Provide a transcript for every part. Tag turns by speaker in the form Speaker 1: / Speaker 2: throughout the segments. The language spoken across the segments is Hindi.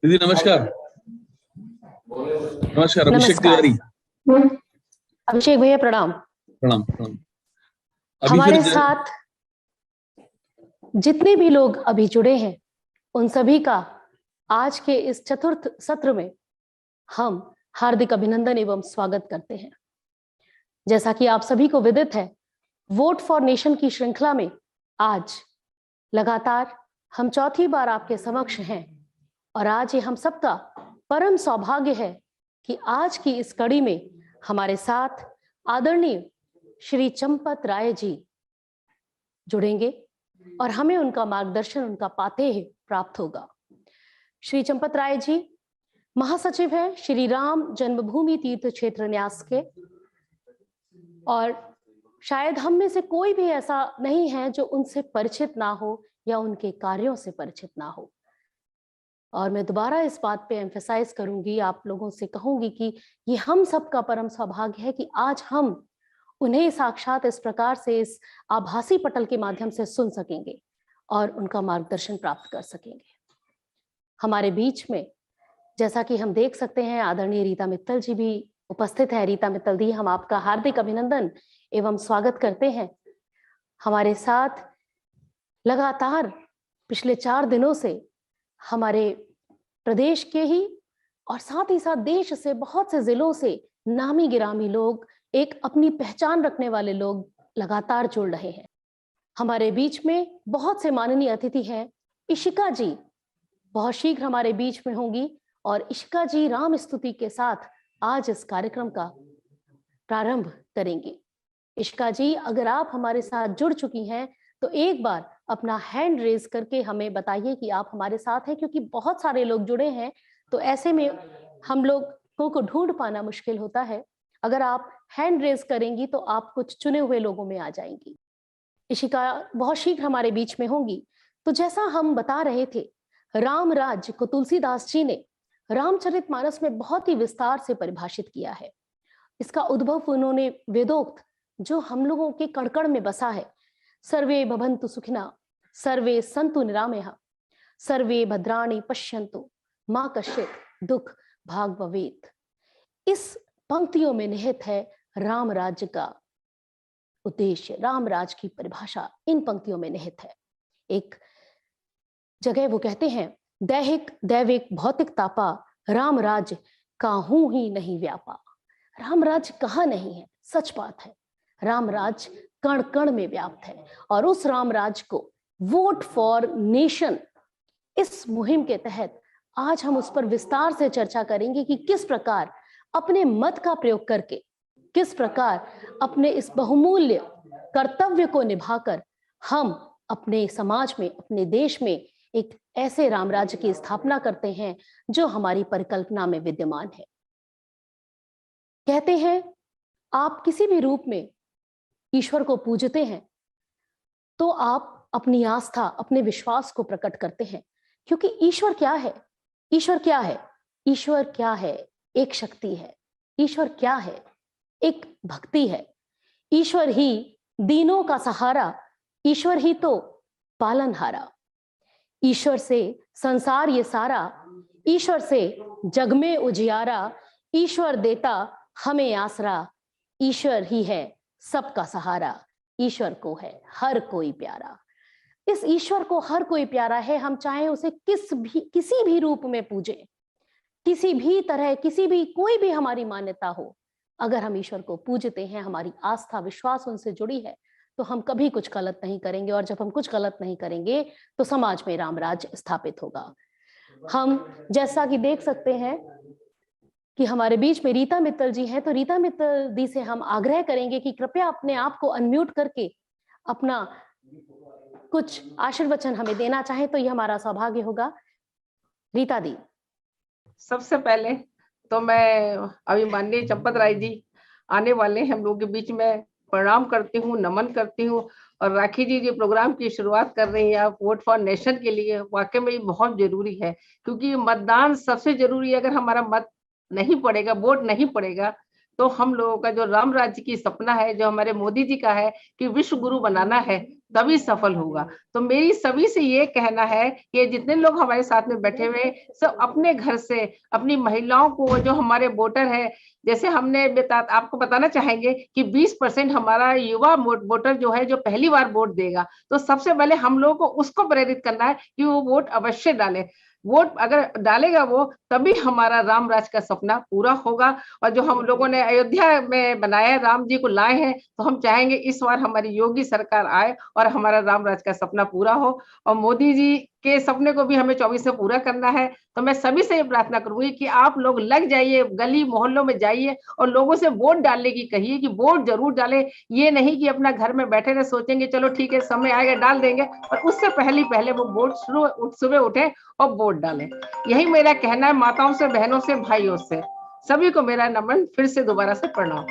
Speaker 1: दीदी नमस्कार। नमस्कार अभिषेक
Speaker 2: नमस्कार।
Speaker 1: तिवारी।
Speaker 2: अभिषेक भैया प्रणाम।
Speaker 1: प्रणाम प्रणाम। अभी
Speaker 2: हमारे
Speaker 1: फिर
Speaker 2: साथ जितने भी लोग अभी जुड़े हैं उन सभी का आज के इस चतुर्थ सत्र में हम हार्दिक अभिनंदन एवं स्वागत करते हैं। जैसा कि आप सभी को विदित है, वोट फॉर नेशन की श्रृंखला में आज लगातार हम चौथी बार आपके समक्ष हैं और आज ये हम सबका परम सौभाग्य है कि आज की इस कड़ी में हमारे साथ आदरणीय श्री चंपत राय जी जुड़ेंगे और हमें उनका मार्गदर्शन उनका पाते ही प्राप्त होगा। श्री चंपत राय जी महासचिव हैं श्री राम जन्मभूमि तीर्थ क्षेत्र न्यास के, और शायद हम में से कोई भी ऐसा नहीं है जो उनसे परिचित ना हो या उनके कार्यों से परिचित ना हो। और मैं दोबारा इस बात पे एम्फेसाइज करूंगी, आप लोगों से कहूंगी कि ये हम सबका परम सौभाग्य है कि आज हम उन्हें साक्षात इस प्रकार से इस आभासी पटल के माध्यम से सुन सकेंगे और उनका मार्गदर्शन प्राप्त कर सकेंगे। हमारे बीच में जैसा कि हम देख सकते हैं आदरणीय रीता मित्तल जी भी उपस्थित है। रीता मित्तल दी, हम आपका हार्दिक अभिनंदन एवं स्वागत करते हैं। हमारे साथ लगातार पिछले 4 दिनों से हमारे प्रदेश के ही और साथ ही साथ देश से बहुत से जिलों से नामी गिरामी लोग, एक अपनी पहचान रखने वाले लोग लगातार जुड़ रहे हैं। हमारे बीच में बहुत से माननीय अतिथि हैं। इशिका जी बहुत शीघ्र हमारे बीच में होंगी और इशिका जी राम स्तुति के साथ आज इस कार्यक्रम का प्रारंभ करेंगी। इशिका जी, अगर आप हमारे साथ जुड़ चुकी हैं तो एक बार अपना हैंड रेज करके हमें बताइए कि आप हमारे साथ हैं, क्योंकि बहुत सारे लोग जुड़े हैं तो ऐसे में हम लोगों को ढूंढ पाना मुश्किल होता है। अगर आप हैंड रेज करेंगी तो आप कुछ चुने हुए लोगों में आ जाएंगी। इशिका बहुत शीघ्र हमारे बीच में होंगी। तो जैसा हम बता रहे थे, राम राज्य को तुलसीदास जी ने रामचरितमानस में बहुत ही विस्तार से परिभाषित किया है। इसका उद्भव उन्होंने वेदोक्त जो हम लोगों के कण-कण में बसा है, सर्वे भवन्तु सुखिनः सर्वे सन्तु निरामयः सर्वे भद्राणि पश्यन्तु मा कश्चित् दुख भाग भवेत्, इस पंक्तियों में निहित है राम राज्य का उद्देश्य। राम राज की परिभाषा इन पंक्तियों में निहित है। एक जगह वो कहते हैं, दैहिक दैविक भौतिक तापा राम राज्य काहू ही नहीं व्यापा। राम राज्य कहाँ नहीं है, सच बात है। राम राज्य कण कण में व्याप्त है और उस राम राज्य को वोट फॉर नेशन इस मुहिम के तहत आज हम उस पर विस्तार से चर्चा करेंगे कि किस प्रकार अपने मत का प्रयोग करके, किस प्रकार अपने इस बहुमूल्य कर्तव्य को निभाकर हम अपने समाज में, अपने देश में एक ऐसे राम राज्य की स्थापना करते हैं जो हमारी परिकल्पना में विद्यमान है। कहते हैं आप किसी भी रूप में ईश्वर को पूजते हैं तो आप अपनी आस्था, अपने विश्वास को प्रकट करते हैं, क्योंकि ईश्वर क्या है? ईश्वर क्या है? ईश्वर क्या है? एक शक्ति है। ईश्वर क्या है? एक भक्ति है। ईश्वर ही दीनों का सहारा, ईश्वर ही तो पालनहारा। ईश्वर से संसार ये सारा, ईश्वर से जग में उजियारा, ईश्वर देता हमें आसरा, ईश्वर ही है सबका सहारा, ईश्वर को है हर कोई प्यारा। इस ईश्वर को हर कोई प्यारा है। हम चाहे उसे किसी भी रूप में पूजें, किसी भी तरह, किसी भी कोई भी हमारी मान्यता हो, अगर हम ईश्वर को पूजते हैं, हमारी आस्था विश्वास उनसे जुड़ी है, तो हम कभी कुछ गलत नहीं करेंगे। और जब हम कुछ गलत नहीं करेंगे तो समाज में राम राज्य स्थापित होगा। हम जैसा कि देख सकते हैं कि हमारे बीच में रीता मित्तल जी हैं, तो रीता मित्तल दी से हम आग्रह करेंगे कि कृपया अपने आप को अनम्यूट करके अपना कुछ आशीर्वचन हमें देना चाहे तो ये हमारा सौभाग्य होगा। रीता दी।
Speaker 3: सबसे पहले तो मैं अभी माननीय चंपत राय जी आने वाले हैं हम लोग के बीच में, प्रणाम करती हूँ, नमन करती हूँ। और राखी जी जो प्रोग्राम की शुरुआत कर रही हैं आप वोट फॉर नेशन के लिए, वाकई में ये बहुत जरूरी है, क्योंकि मतदान सबसे जरूरी है। अगर हमारा मत नहीं पड़ेगा, वोट नहीं पड़ेगा, तो हम लोगों का जो राम राज्य की सपना है, जो हमारे मोदी जी का है कि विश्व गुरु बनाना है, तभी सफल होगा। तो मेरी सभी से ये कहना है कि जितने लोग हमारे साथ में बैठे हुए सब अपने घर से अपनी महिलाओं को, जो हमारे वोटर है, जैसे हमने आपको बताना चाहेंगे कि 20% हमारा युवा वोटर जो है, जो पहली बार वोट देगा, तो सबसे पहले हम लोगों को उसको प्रेरित करना है कि वो वोट अवश्य डाले। वोट अगर डालेगा वो, तभी हमारा राम राज का सपना पूरा होगा। और जो हम लोगों ने अयोध्या में बनाया है, राम जी को लाए हैं, तो हम चाहेंगे इस बार हमारी योगी सरकार आए और हमारा राम राज का सपना पूरा हो। और मोदी जी के सपने को भी हमें 24 में पूरा करना है। तो मैं सभी से ये प्रार्थना करूंगी कि आप लोग लग जाइए, गली मोहल्लों में जाइए और लोगों से वोट डालने की कहिए कि वोट जरूर डालें। ये नहीं कि अपना घर में बैठे रहे सोचेंगे चलो ठीक है समय आएगा डाल देंगे, और उससे पहले वो वोट सुबह उठे और वोट डालें। यही मेरा कहना है माताओं से, बहनों से, भाइयों से। सभी को मेरा नमन, फिर से दोबारा से प्रणाम।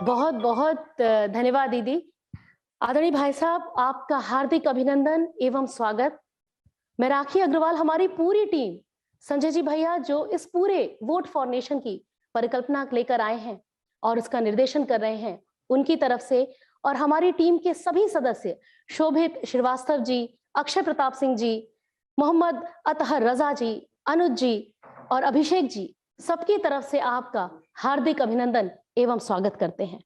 Speaker 2: बहुत बहुत धन्यवाद दीदी। आदरणीय भाई साहब, आपका हार्दिक अभिनंदन एवं स्वागत। मैं राखी अग्रवाल, हमारी पूरी टीम, संजय जी भैया जो इस पूरे वोट फॉर नेशन की परिकल्पना लेकर आए हैं और इसका निर्देशन कर रहे हैं, उनकी तरफ से, और हमारी टीम के सभी सदस्य शोभित श्रीवास्तव जी, अक्षय प्रताप सिंह जी, मोहम्मद अतहर रजा जी, अनुज जी और अभिषेक जी, सबकी तरफ से आपका हार्दिक अभिनंदन एवं स्वागत करते हैं।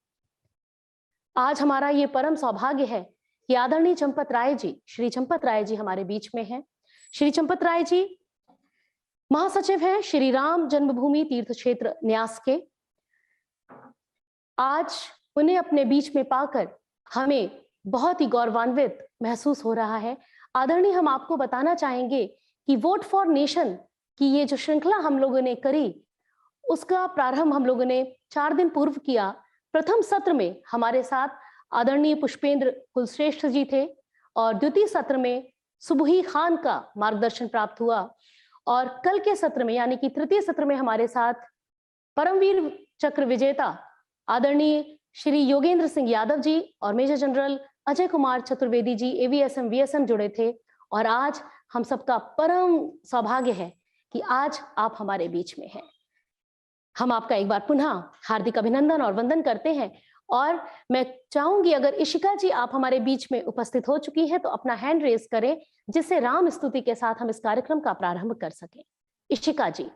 Speaker 2: आज हमारा ये परम सौभाग्य है कि आदरणीय चंपत राय जी, श्री चंपत राय जी हमारे बीच में हैं। श्री चंपत राय जी महासचिव हैं श्री राम जन्मभूमि तीर्थ क्षेत्र न्यास के। आज उन्हें अपने बीच में पाकर हमें बहुत ही गौरवान्वित महसूस हो रहा है। आदरणीय, हम आपको बताना चाहेंगे कि वोट फॉर नेशन की ये जो श्रृंखला हम लोगों ने करी, उसका प्रारंभ हम लोगों ने 4 दिन पूर्व किया। प्रथम सत्र में हमारे साथ आदरणीय पुष्पेंद्र कुलश्रेष्ठ जी थे और द्वितीय सत्र में सुबही खान का मार्गदर्शन प्राप्त हुआ, और कल के सत्र में यानी कि तृतीय सत्र में हमारे साथ परमवीर चक्र विजेता आदरणीय श्री योगेंद्र सिंह यादव जी और major general Ajay Kumar Chaturvedi ji AVSM VSM जुड़े थे। और आज हम सबका परम सौभाग्य है कि आज आप हमारे बीच में हैं। हम आपका एक बार पुनः हार्दिक अभिनंदन और वंदन करते हैं। और मैं चाहूंगी अगर इशिका जी आप हमारे बीच में उपस्थित हो चुकी हैं तो अपना हैंड रेज करें, जिससे राम स्तुति के साथ हम इस कार्यक्रम का प्रारंभ कर सकें। इशिका जी।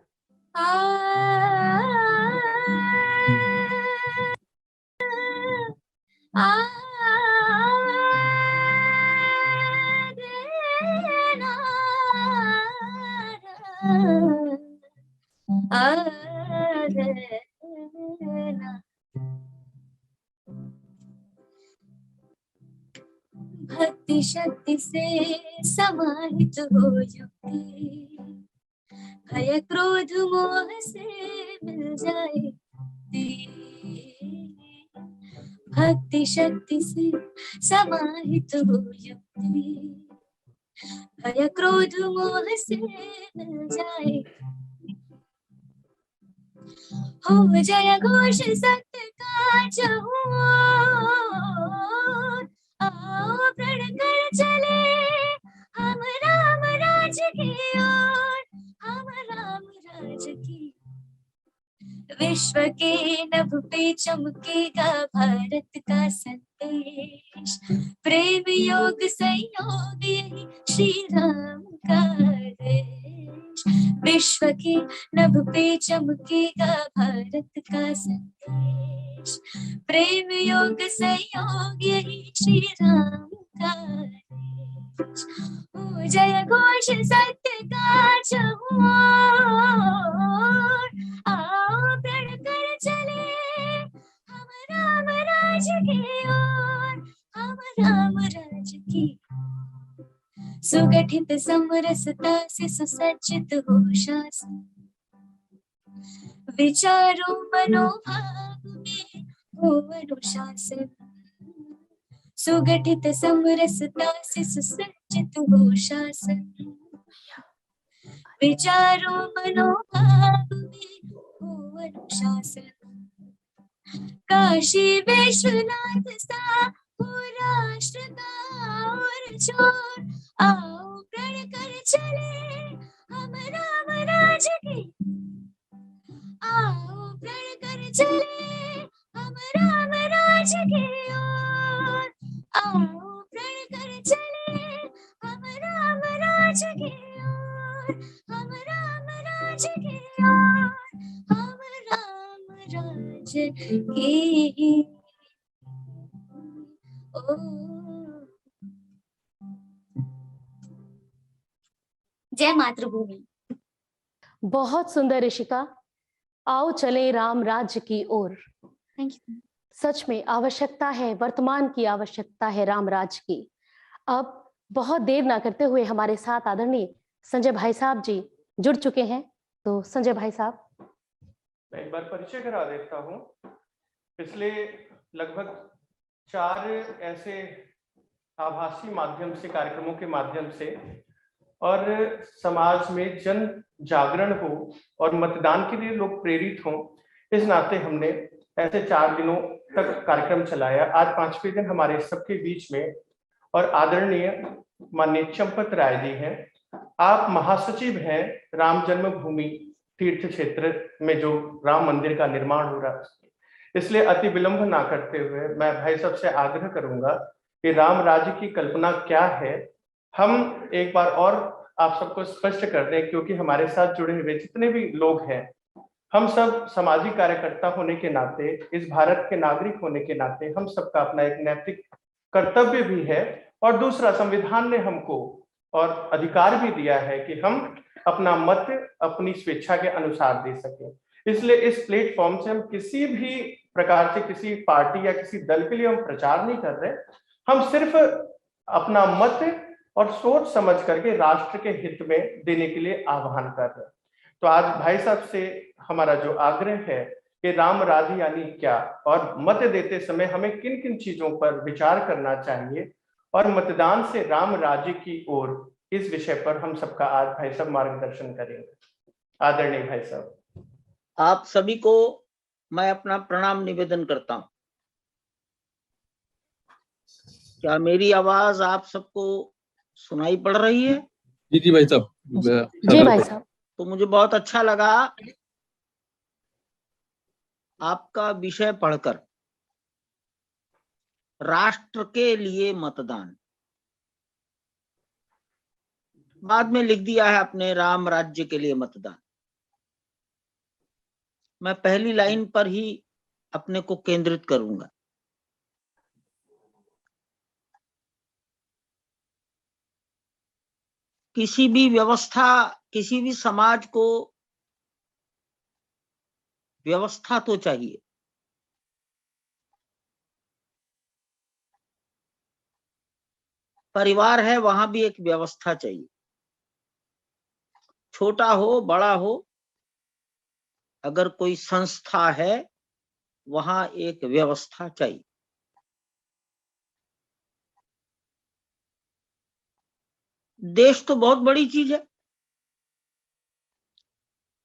Speaker 4: भक्ति शक्ति से समाहित हो युक्ति, भय क्रोध मोह से मिल जाए। भक्ति शक्ति से समाहित हो युक्ति, भय क्रोध मोह से मिल जाए। हो जय घोष सत्य का चहुओर, आओ प्रण कर चले हम राम राज की ओर, हम राम राज की। विश्व के नभ पे चमकेगा भारत का संदेश, प्रेम योग संयोग यही श्री राम का देश। विश्व के नभ पे चमकेगा भारत का संदेश, प्रेम योग संयोग यही श्री राम का देश। हो जय घोष सत्य का चहुओर, आओ प्रण कर चले हम राम राज की ओर, हम राम राज की। सुगठित समरसता से सुसज्जित हो शासन, विचारों मनोभाव में हो अनुशासन। सुगठित समरसता से सुसज्जित हो शासन, विचारों मनोभाव में हो अनुशासन। काशी विश्वनाथ सा हो राष्ट्र का और छोर, आओ प्रण कर चले हम राम राज की, आओ प्रण कर हम राम राज की ओर, हम राम राज की ओर। जय मातृभूमि।
Speaker 2: बहुत सुंदर ऋषिका। आओ चले राम राज्य की ओर।
Speaker 4: Thank you.
Speaker 2: सच में आवश्यकता है, वर्तमान की आवश्यकता है राम राज्य की। अब बहुत देर ना करते हुए हमारे साथ आदरणीय संजय भाई साहब जी जुड़ चुके हैं। तो संजय भाई साहब,
Speaker 5: मैं एक बार परिचय करा देता हूँ। पिछले लगभग 4 ऐसे आभासी माध्यम से, कार्यक्रमों के माध्यम से, और समाज में जन जागरण हो और मतदान के लिए लोग प्रेरित हों, इस नाते हमने ऐसे 4 दिनों तक कार्यक्रम चलाया। आज 5वें दिन हमारे सबके बीच में और आदरणीय माननीय चंपत राय जी हैं। आप महासचिव हैं राम जन्मभूमि तीर्थ क्षेत्र में जो राम मंदिर का निर्माण हो रहा है, इसलिए अति विलंब ना करते हुए मैं भाई साहब से आग्रह करूंगा कि राम राज्य की कल्पना क्या है, हम एक बार और आप सबको स्पष्ट कर दें, क्योंकि हमारे साथ जुड़े हुए जितने भी लोग हैं, हम सब सामाजिक कार्यकर्ता होने के नाते, इस भारत के नागरिक होने के नाते, हम सबका अपना एक नैतिक कर्तव्य भी है, और दूसरा संविधान ने हमको और अधिकार भी दिया है कि हम अपना मत अपनी स्वेच्छा के अनुसार दे सकें। इसलिए इस प्लेटफॉर्म से हम किसी भी प्रकार से किसी पार्टी या किसी दल के लिए हम प्रचार नहीं कर रहे, हम सिर्फ अपना मत और सोच समझ करके राष्ट्र के हित में देने के लिए आह्वान कर रहे हैं। तो आज भाई साहब से हमारा जो आग्रह है कि राम राज्य यानी क्या, और मत देते समय हमें किन किन चीजों पर विचार करना चाहिए, और मतदान से राम राज्य की ओर, इस विषय पर हम सबका आज भाई साहब मार्गदर्शन करेंगे। आदरणीय भाई साहब,
Speaker 6: आप सभी को मैं अपना प्रणाम निवेदन करता हूं। क्या मेरी आवाज आप सबको सुनाई पड़ रही है?
Speaker 1: जी भाई साहब।
Speaker 2: जी भाई साहब।
Speaker 6: तो मुझे बहुत अच्छा लगा आपका विषय पढ़कर, राष्ट्र के लिए मतदान। बाद में लिख दिया है अपने राम राज्य के लिए मतदान। मैं पहली लाइन पर ही अपने को केंद्रित करूंगा। किसी भी व्यवस्था, किसी भी समाज को व्यवस्था तो चाहिए। परिवार है, वहां भी एक व्यवस्था चाहिए। छोटा हो बड़ा हो, अगर कोई संस्था है वहां एक व्यवस्था चाहिए। देश तो बहुत बड़ी चीज है,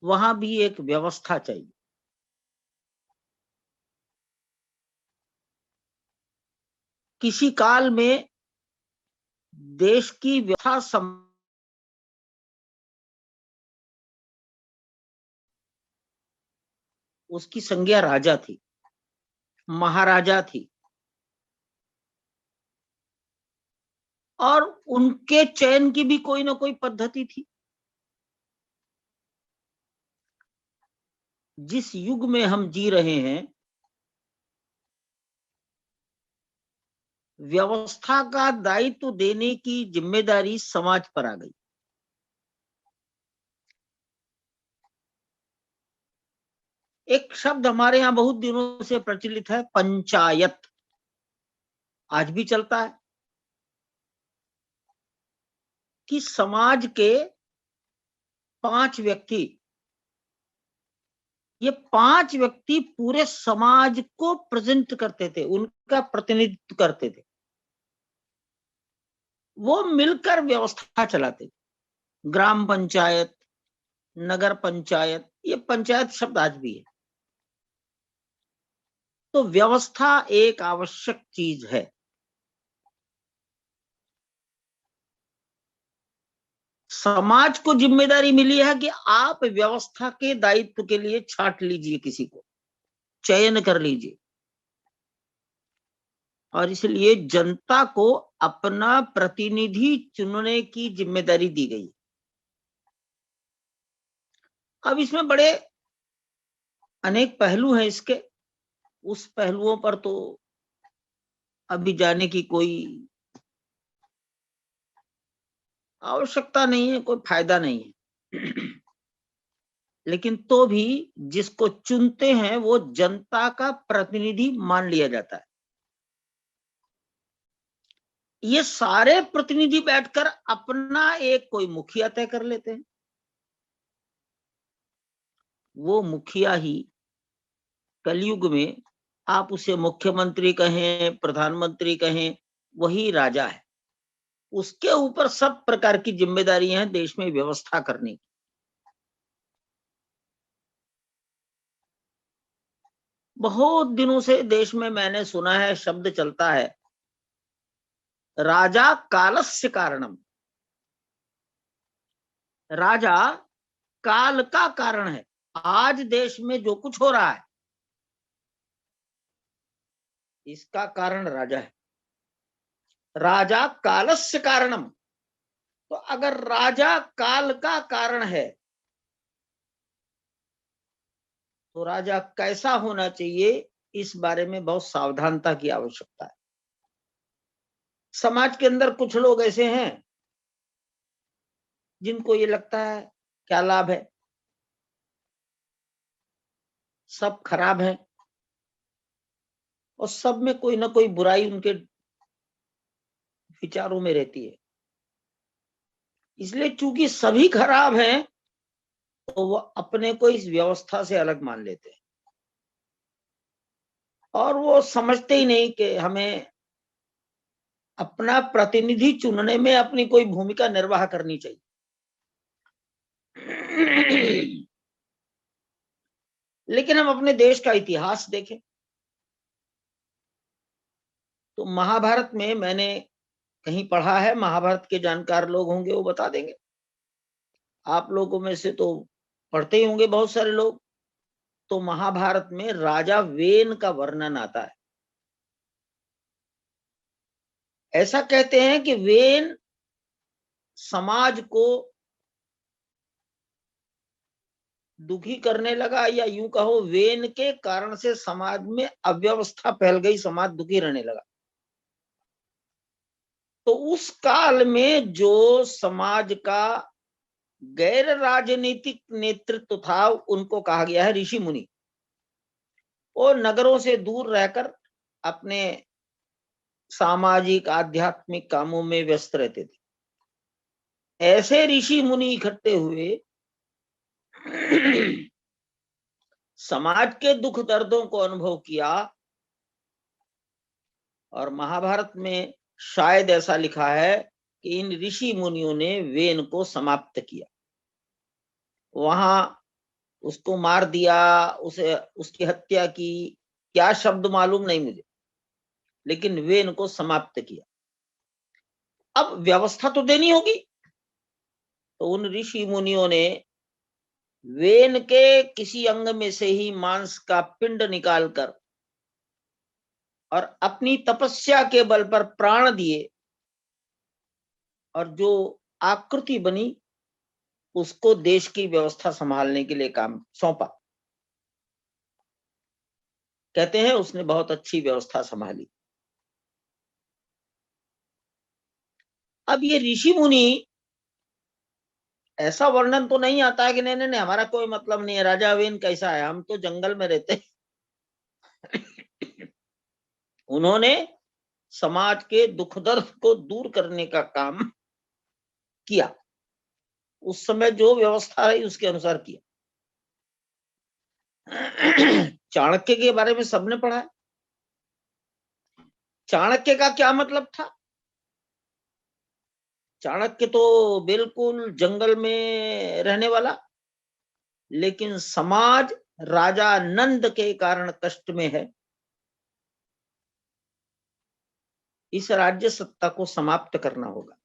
Speaker 6: वहां भी एक व्यवस्था चाहिए। किसी काल में देश की व्यवस्था उसकी संज्ञा राजा थी, महाराजा थी, और उनके चयन की भी कोई ना कोई पद्धति थी। जिस युग में हम जी रहे हैं, व्यवस्था का दायित्व देने की जिम्मेदारी समाज पर आ गई। एक शब्द हमारे यहाँ बहुत दिनों से प्रचलित है, पंचायत। आज भी चलता है कि समाज के 5 व्यक्ति, ये 5 व्यक्ति पूरे समाज को प्रेजेंट करते थे, उनका प्रतिनिधित्व करते थे। वो मिलकर व्यवस्था चलाते थे। ग्राम पंचायत, नगर पंचायत, ये पंचायत शब्द आज भी है। तो व्यवस्था एक आवश्यक चीज है। समाज को जिम्मेदारी मिली है कि आप व्यवस्था के दायित्व के लिए छांट लीजिए, किसी को चयन कर लीजिए, और इसलिए जनता को अपना प्रतिनिधि चुनने की जिम्मेदारी दी गई। अब इसमें बड़े अनेक पहलू हैं इसके, उस पहलुओं पर तो अभी जाने की कोई आवश्यकता नहीं है, कोई फायदा नहीं है। लेकिन तो भी जिसको चुनते हैं वो जनता का प्रतिनिधि मान लिया जाता है। ये सारे प्रतिनिधि बैठकर अपना एक कोई मुखिया तय कर लेते हैं। वो मुखिया ही कलयुग में, आप उसे मुख्यमंत्री कहें, प्रधानमंत्री कहें, वही राजा है। उसके ऊपर सब प्रकार की जिम्मेदारियां हैं देश में व्यवस्था करने की। बहुत दिनों से देश में मैंने सुना है, शब्द चलता है, राजा कालस्य कारणम। राजा काल का कारण है। आज देश में जो कुछ हो रहा है इसका कारण राजा है। राजा कालस्य कारणम। तो अगर राजा काल का कारण है तो राजा कैसा होना चाहिए, इस बारे में बहुत सावधानता की आवश्यकता है। समाज के अंदर कुछ लोग ऐसे हैं जिनको ये लगता है क्या लाभ है, सब खराब है, और सब में कोई ना कोई बुराई उनके विचारों में रहती है। इसलिए चूंकि सभी खराब हैं तो वो अपने को इस व्यवस्था से अलग मान लेते हैं, और वो समझते ही नहीं कि हमें अपना प्रतिनिधि चुनने में अपनी कोई भूमिका निर्वाह करनी चाहिए। लेकिन हम अपने देश का इतिहास देखें तो महाभारत में, मैंने कहीं पढ़ा है, महाभारत के जानकार लोग होंगे वो बता देंगे, आप लोगों में से तो पढ़ते ही होंगे बहुत सारे लोग। तो महाभारत में राजा वेन का वर्णन आता है। ऐसा कहते हैं कि वेन समाज को दुखी करने लगा, या यूं कहो वेन के कारण से समाज में अव्यवस्था फैल गई, समाज दुखी रहने लगा। तो उस काल में जो समाज का गैर राजनीतिक नेतृत्व था उनको कहा गया है ऋषि मुनि। और नगरों से दूर रहकर अपने सामाजिक आध्यात्मिक कामों में व्यस्त रहते थे। ऐसे ऋषि मुनि इकट्ठे हुए समाज के दुख दर्दों को अनुभव किया, और महाभारत में शायद ऐसा लिखा है कि इन ऋषि मुनियों ने वेन को समाप्त किया। वहां उसको मार दिया, उसे उसकी हत्या की, क्या शब्द मालूम नहीं मुझे, लेकिन वेन को समाप्त किया। अब व्यवस्था तो देनी होगी, तो उन ऋषि मुनियों ने वेन के किसी अंग में से ही मांस का पिंड निकालकर और अपनी तपस्या के बल पर प्राण दिए, और जो आकृति बनी उसको देश की व्यवस्था संभालने के लिए काम सौंपा। कहते हैं उसने बहुत अच्छी व्यवस्था संभाली। अब ये ऋषि मुनि, ऐसा वर्णन तो नहीं आता है कि नहीं नहीं नहीं हमारा कोई मतलब नहीं है, राजा वेन कैसा है, हम तो जंगल में रहते उन्होंने समाज के दुख दर्द को दूर करने का काम किया, उस समय जो व्यवस्था है उसके अनुसार किया। चाणक्य के बारे में सबने पढ़ा है। चाणक्य का क्या मतलब था? चाणक्य तो बिल्कुल जंगल में रहने वाला, लेकिन समाज राजा नंद के कारण कष्ट में है, इस राज्य सत्ता को समाप्त करना होगा।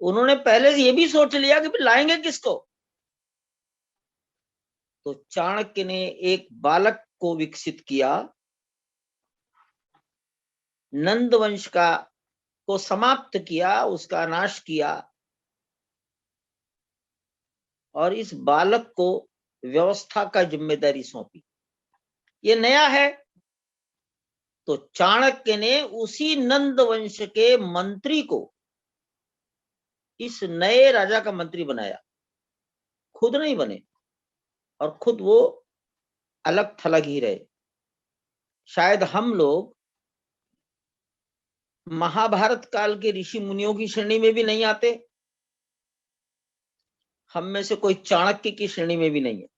Speaker 6: उन्होंने पहले ये भी सोच लिया कि लाएंगे किसको। तो चाणक्य ने एक बालक को विकसित किया, नंद वंश का को समाप्त किया, उसका नाश किया, और इस बालक को व्यवस्था का जिम्मेदारी सौंपी। ये नया है। तो चाणक्य ने उसी नंद वंश के मंत्री को इस नए राजा का मंत्री बनाया, खुद नहीं बने, और खुद वो अलग थलग ही रहे। शायद हम लोग महाभारत काल के ऋषि मुनियों की श्रेणी में भी नहीं आते, हम में से कोई चाणक्य की श्रेणी में भी नहीं है।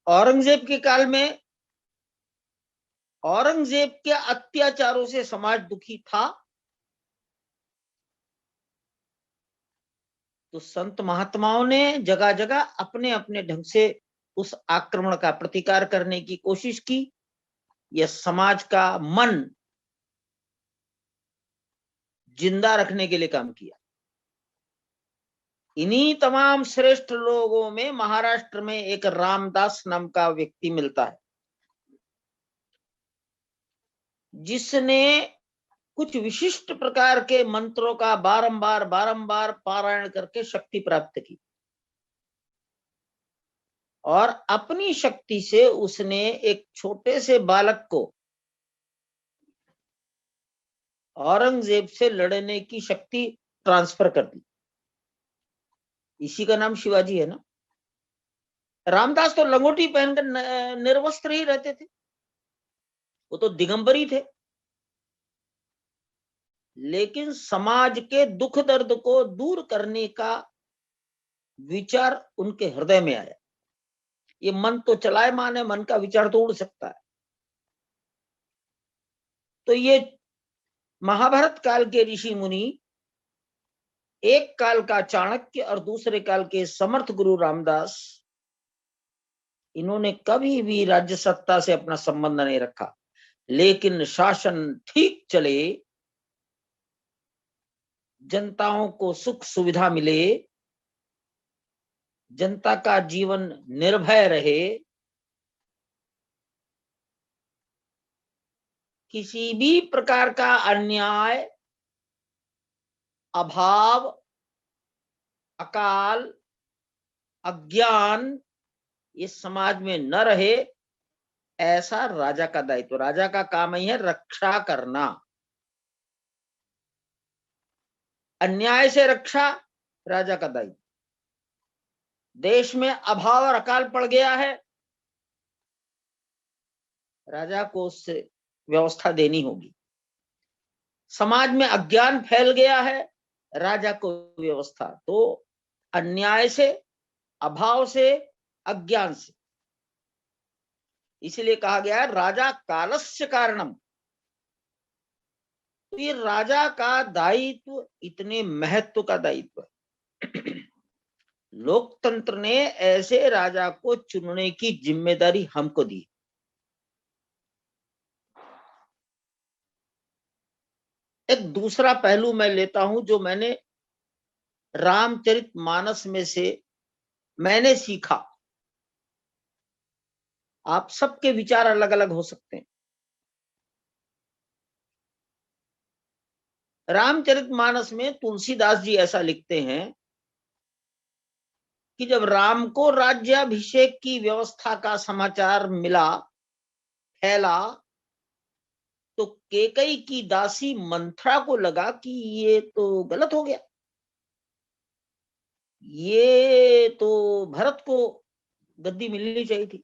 Speaker 6: औरंगजेब के काल में औरंगजेब के अत्याचारों से समाज दुखी था, तो संत महात्माओं ने जगह जगह अपने अपने ढंग से उस आक्रमण का प्रतिकार करने की कोशिश की। यह समाज का मन जिंदा रखने के लिए काम किया। इन्हीं तमाम श्रेष्ठ लोगों में महाराष्ट्र में एक रामदास नाम का व्यक्ति मिलता है, जिसने कुछ विशिष्ट प्रकार के मंत्रों का बारंबार बारंबार पारायण करके शक्ति प्राप्त की, और अपनी शक्ति से उसने एक छोटे से बालक को औरंगजेब से लड़ने की शक्ति ट्रांसफर कर दी। इसी का नाम शिवाजी है ना। रामदास तो लंगोटी पहनकर निर्वस्त्र ही रहते थे, वो तो दिगंबरी थे, लेकिन समाज के दुख दर्द को दूर करने का विचार उनके हृदय में आया। ये मन तो चलायमान है, मन का विचार तो उड़ सकता है। तो ये महाभारत काल के ऋषि मुनि, एक काल का चाणक्य और दूसरे काल के समर्थ गुरु रामदास, इन्होंने कभी भी राज्य सत्ता से अपना संबंध नहीं रखा, लेकिन शासन ठीक चले, जनताओं को सुख सुविधा मिले, जनता का जीवन निर्भय रहे, किसी भी प्रकार का अन्याय, अभाव, अकाल, अज्ञान ये समाज में न रहे, ऐसा राजा का दायित्व। राजा का काम ही है रक्षा करना। अन्याय से रक्षा राजा का दायित्व। देश में अभाव और अकाल पड़ गया है, राजा को उससे व्यवस्था देनी होगी। समाज में अज्ञान फैल गया है, राजा को व्यवस्था। तो अन्याय से, अभाव से, अज्ञान से, इसलिए कहा गया है राजा कालस्य कारणम। तो ये राजा का दायित्व इतने महत्व का दायित्व है। लोकतंत्र ने ऐसे राजा को चुनने की जिम्मेदारी हमको दी। एक दूसरा पहलू मैं लेता हूं, जो मैंने रामचरितमानस में से मैंने सीखा। आप सबके विचार अलग अलग हो सकते हैं। रामचरितमानस में तुलसीदास जी ऐसा लिखते हैं कि जब राम को राज्याभिषेक की व्यवस्था का समाचार मिला, फैला, तो कैकई की दासी मंथरा को लगा कि ये तो गलत हो गया, ये तो भरत को गद्दी मिलनी चाहिए थी।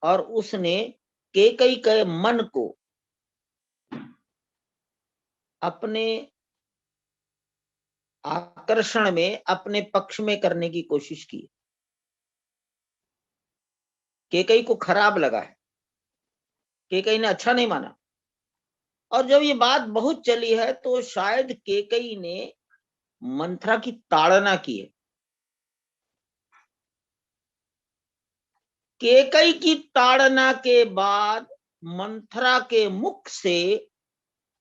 Speaker 6: और उसने कैकई के मन को अपने आकर्षण में अपने पक्ष में करने की कोशिश की। कैकई को खराब लगा है, कैकई ने अच्छा नहीं माना। और जब ये बात बहुत चली है, तो शायद कैकई ने मंथरा की ताड़ना की है। कैकई की ताड़ना के बाद मंथरा के मुख से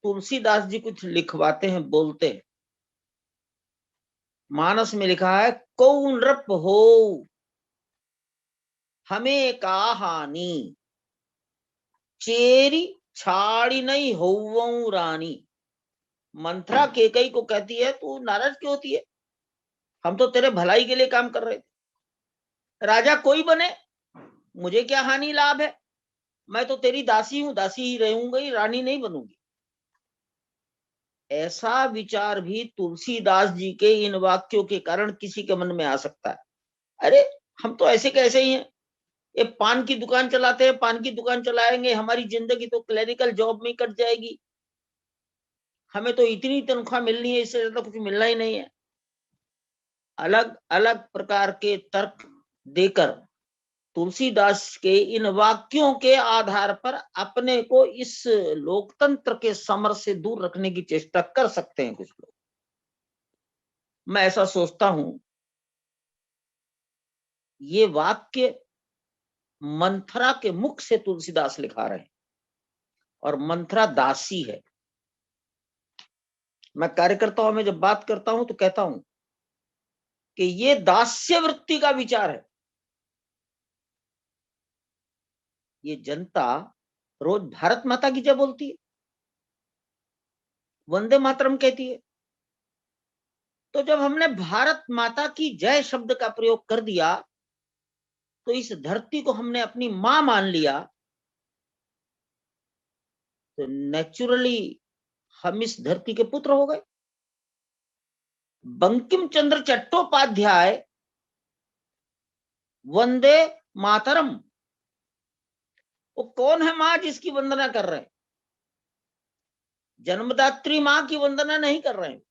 Speaker 6: तुलसीदास जी कुछ लिखवाते हैं, बोलते हैं। मानस में लिखा है, कौ नृप हो हमें का हानि, चेरी छाड़ी नहीं हो रानी। मंथरा कैकई को कहती है, तू नाराज क्यों होती है? हम तो तेरे भलाई के लिए काम कर रहे थे। राजा कोई बने, मुझे क्या हानि लाभ है, मैं तो तेरी दासी हूं, दासी ही रहूंगी, रानी नहीं बनूंगी। ऐसा विचार भी तुलसीदास जी के इन वाक्यों के कारण किसी के मन में आ सकता है। अरे हम तो ऐसे कैसे ही हैं, ये पान की दुकान चलाते हैं, पान की दुकान चलाएंगे, हमारी जिंदगी तो क्लरिकल जॉब में कट जाएगी, हमें तो इतनी तनख्वाह मिलनी है, इससे ज्यादा कुछ मिलना ही नहीं है। अलग अलग प्रकार के तर्क देकर तुलसीदास के इन वाक्यों के आधार पर अपने को इस लोकतंत्र के समर से दूर रखने की चेष्टा कर सकते हैं कुछ लोग। मैं ऐसा सोचता हूं, ये वाक्य मंथरा के मुख से तुलसीदास लिखा रहे हैं, और मंथरा दासी है। मैं कार्यकर्ताओं में जब बात करता हूं तो कहता हूं कि ये दास्य वृत्ति का विचार है। ये जनता रोज भारत माता की जय बोलती है, वंदे मातरम कहती है, तो जब हमने भारत माता की जय शब्द का प्रयोग कर दिया तो इस धरती को हमने अपनी मां मान लिया, तो नेचुरली हम इस धरती के पुत्र हो गए। बंकिम चंद्र चट्टोपाध्याय वंदे मातरम, वो कौन है मां जिसकी वंदना कर रहे हैं? जन्मदात्री मां की वंदना नहीं कर रहे हैं,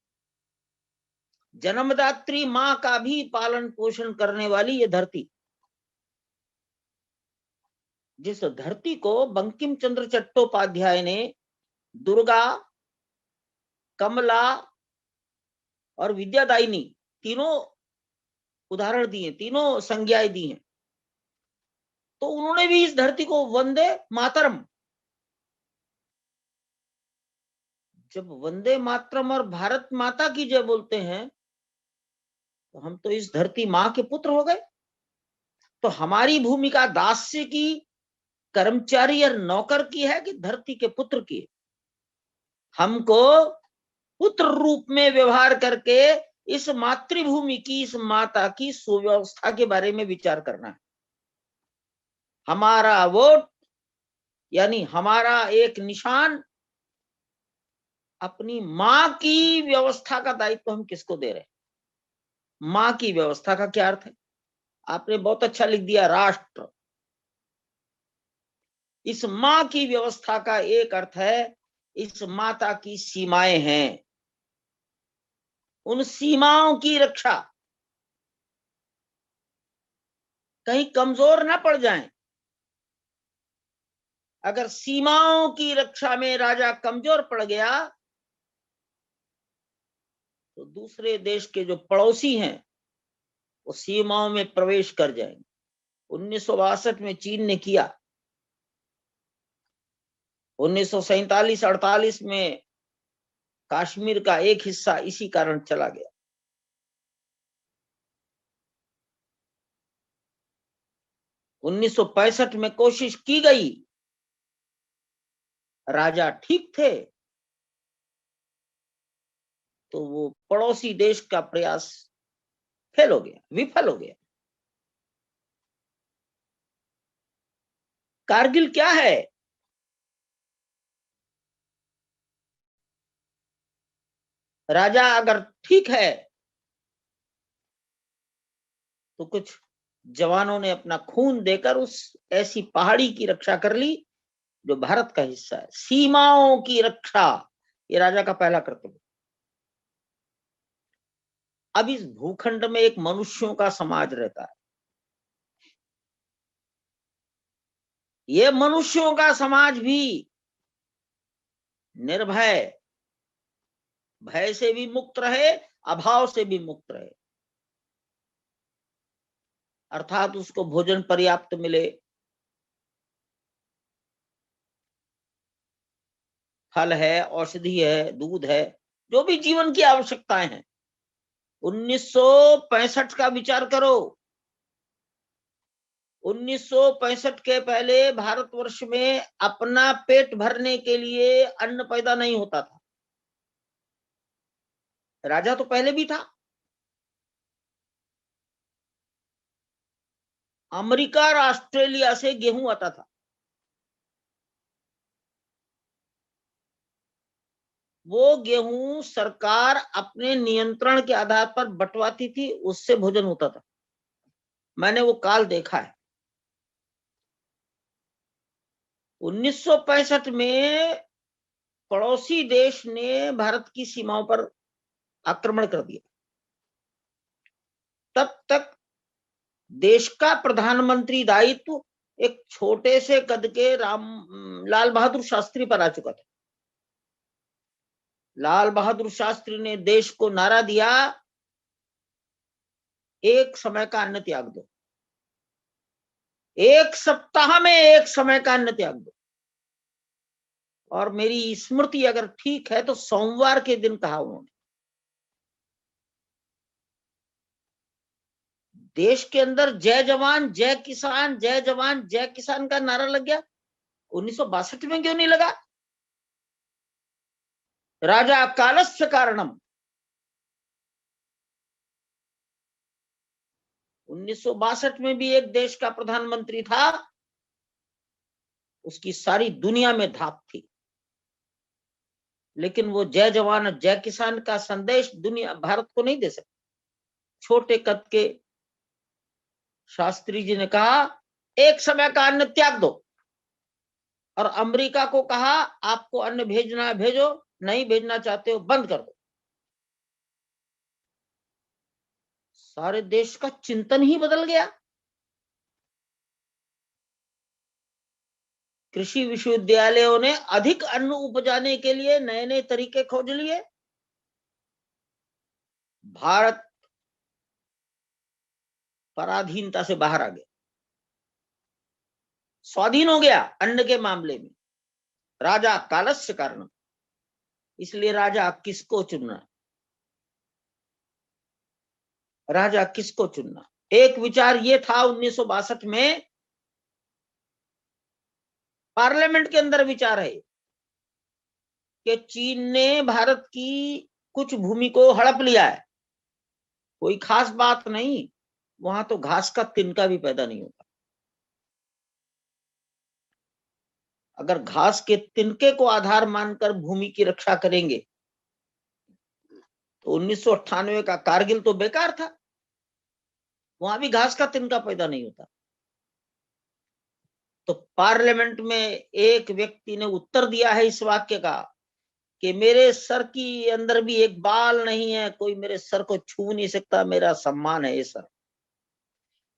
Speaker 6: जन्मदात्री मां का भी पालन पोषण करने वाली ये धरती, जिस धरती को बंकिम चंद्र चट्टोपाध्याय ने दुर्गा, कमला और विद्यादायिनी तीनों उदाहरण दिए, तीनों संज्ञाएं दी हैं, तो उन्होंने भी इस धरती को वंदे मातरम। जब वंदे मातरम और भारत माता की जय बोलते हैं तो हम तो इस धरती मां के पुत्र हो गए। तो हमारी भूमिका दास्य की, कर्मचारी और नौकर की है कि धरती के पुत्र की है? हमको पुत्र रूप में व्यवहार करके इस मातृभूमि की, इस माता की सुव्यवस्था के बारे में विचार करना है। हमारा वोट यानी हमारा एक निशान अपनी मां की व्यवस्था का दायित्व हम किसको दे रहे हैं? मां की व्यवस्था का क्या अर्थ है? आपने बहुत अच्छा लिख दिया, राष्ट्र। इस मां की व्यवस्था का एक अर्थ है, इस माता की सीमाएं हैं, उन सीमाओं की रक्षा, कहीं कमजोर ना पड़ जाएं। अगर सीमाओं की रक्षा में राजा कमजोर पड़ गया तो दूसरे देश के जो पड़ोसी हैं वो सीमाओं में प्रवेश कर जाएंगे। 1962 में चीन ने किया, 1947-48 में कश्मीर का एक हिस्सा इसी कारण चला गया। 1965 में कोशिश की गई, राजा ठीक थे, तो वो पड़ोसी देश का प्रयास फेल हो गया, विफल हो गया। कारगिल क्या है? राजा अगर ठीक है तो कुछ जवानों ने अपना खून देकर उस ऐसी पहाड़ी की रक्षा कर ली जो भारत का हिस्सा है। सीमाओं की रक्षा ये राजा का पहला कर्तव्य। अब इस भूखंड में एक मनुष्यों का समाज रहता है। ये मनुष्यों का समाज भी निर्भय, भय से भी मुक्त रहे, अभाव से भी मुक्त रहे, अर्थात उसको भोजन पर्याप्त मिले, फल है, औषधि है, दूध है, जो भी जीवन की आवश्यकताएं हैं। 1965 का विचार करो, 1965 के पहले भारतवर्ष में अपना पेट भरने के लिए अन्न पैदा नहीं होता था। राजा तो पहले भी था, अमेरिका और ऑस्ट्रेलिया से गेहूं आता था। वो गेहूं सरकार अपने नियंत्रण के आधार पर बंटवाती थी, उससे भोजन होता था। मैंने वो काल देखा है। 1965 में पड़ोसी देश ने भारत की सीमाओं पर आक्रमण कर दिया। तब तक देश का प्रधानमंत्री दायित्व एक छोटे से कद के लाल बहादुर शास्त्री पर आ चुका था। लाल बहादुर शास्त्री ने देश को नारा दिया, एक समय का अन्न त्याग दो, एक सप्ताह में एक समय का अन्न त्याग दो। और मेरी स्मृति अगर ठीक है तो सोमवार के दिन कहा उन्होंने। देश के अंदर जय जवान जय किसान, जय जवान जय किसान का नारा लग गया। 1962 में क्यों नहीं लगा? राजा कालस्य कारणम। 1962 में भी एक देश का प्रधानमंत्री था, उसकी सारी दुनिया में धाक थी, लेकिन वो जय जवान जय किसान का संदेश दुनिया भारत को नहीं दे सकता। छोटे कद के शास्त्री जी ने कहा, एक समय का अन्न त्याग दो, और अमेरिका को कहा, आपको अन्न भेजना है भेजो, नहीं भेजना चाहते हो बंद कर दो। सारे देश का चिंतन ही बदल गया। कृषि विश्वविद्यालयों ने अधिक अन्न उपजाने के लिए नए नए तरीके खोज लिए। भारत पराधीनता से बाहर आ गया, स्वाधीन हो गया अन्न के मामले में, राजा कालस्य कारण। इसलिए राजा किसको चुनना? राजा किसको चुनना? एक विचार ये था 1962 में, पार्लियामेंट के अंदर विचार है कि चीन ने भारत की कुछ भूमि को हड़प लिया है। कोई खास बात नहीं, वहां तो घास का तिनका भी पैदा नहीं होता। अगर घास के तिनके को आधार मानकर भूमि की रक्षा करेंगे तो 1998 का कारगिल तो बेकार था, वहां भी घास का तिनका पैदा नहीं होता। तो पार्लियामेंट में एक व्यक्ति ने उत्तर दिया है इस वाक्य का कि मेरे सर की अंदर भी एक बाल नहीं है, कोई मेरे सर को छू नहीं सकता, मेरा सम्मान है ये सर।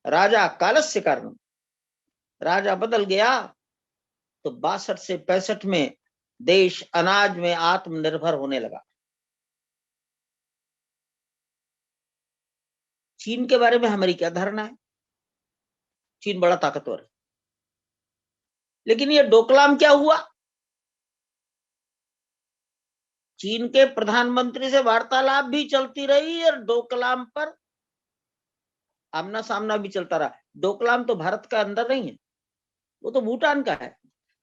Speaker 6: राजा कालस्य कारण राजा बदल गया तो 62 से 65 में देश अनाज में आत्मनिर्भर होने लगा। चीन के बारे में हमारी क्या धारणा है? चीन बड़ा ताकतवर है, लेकिन ये डोकलाम क्या हुआ? चीन के प्रधानमंत्री से वार्तालाप भी चलती रही और डोकलाम पर आमना सामना भी चलता रहा। डोकलाम तो भारत का अंदर नहीं है, वो तो भूटान का है,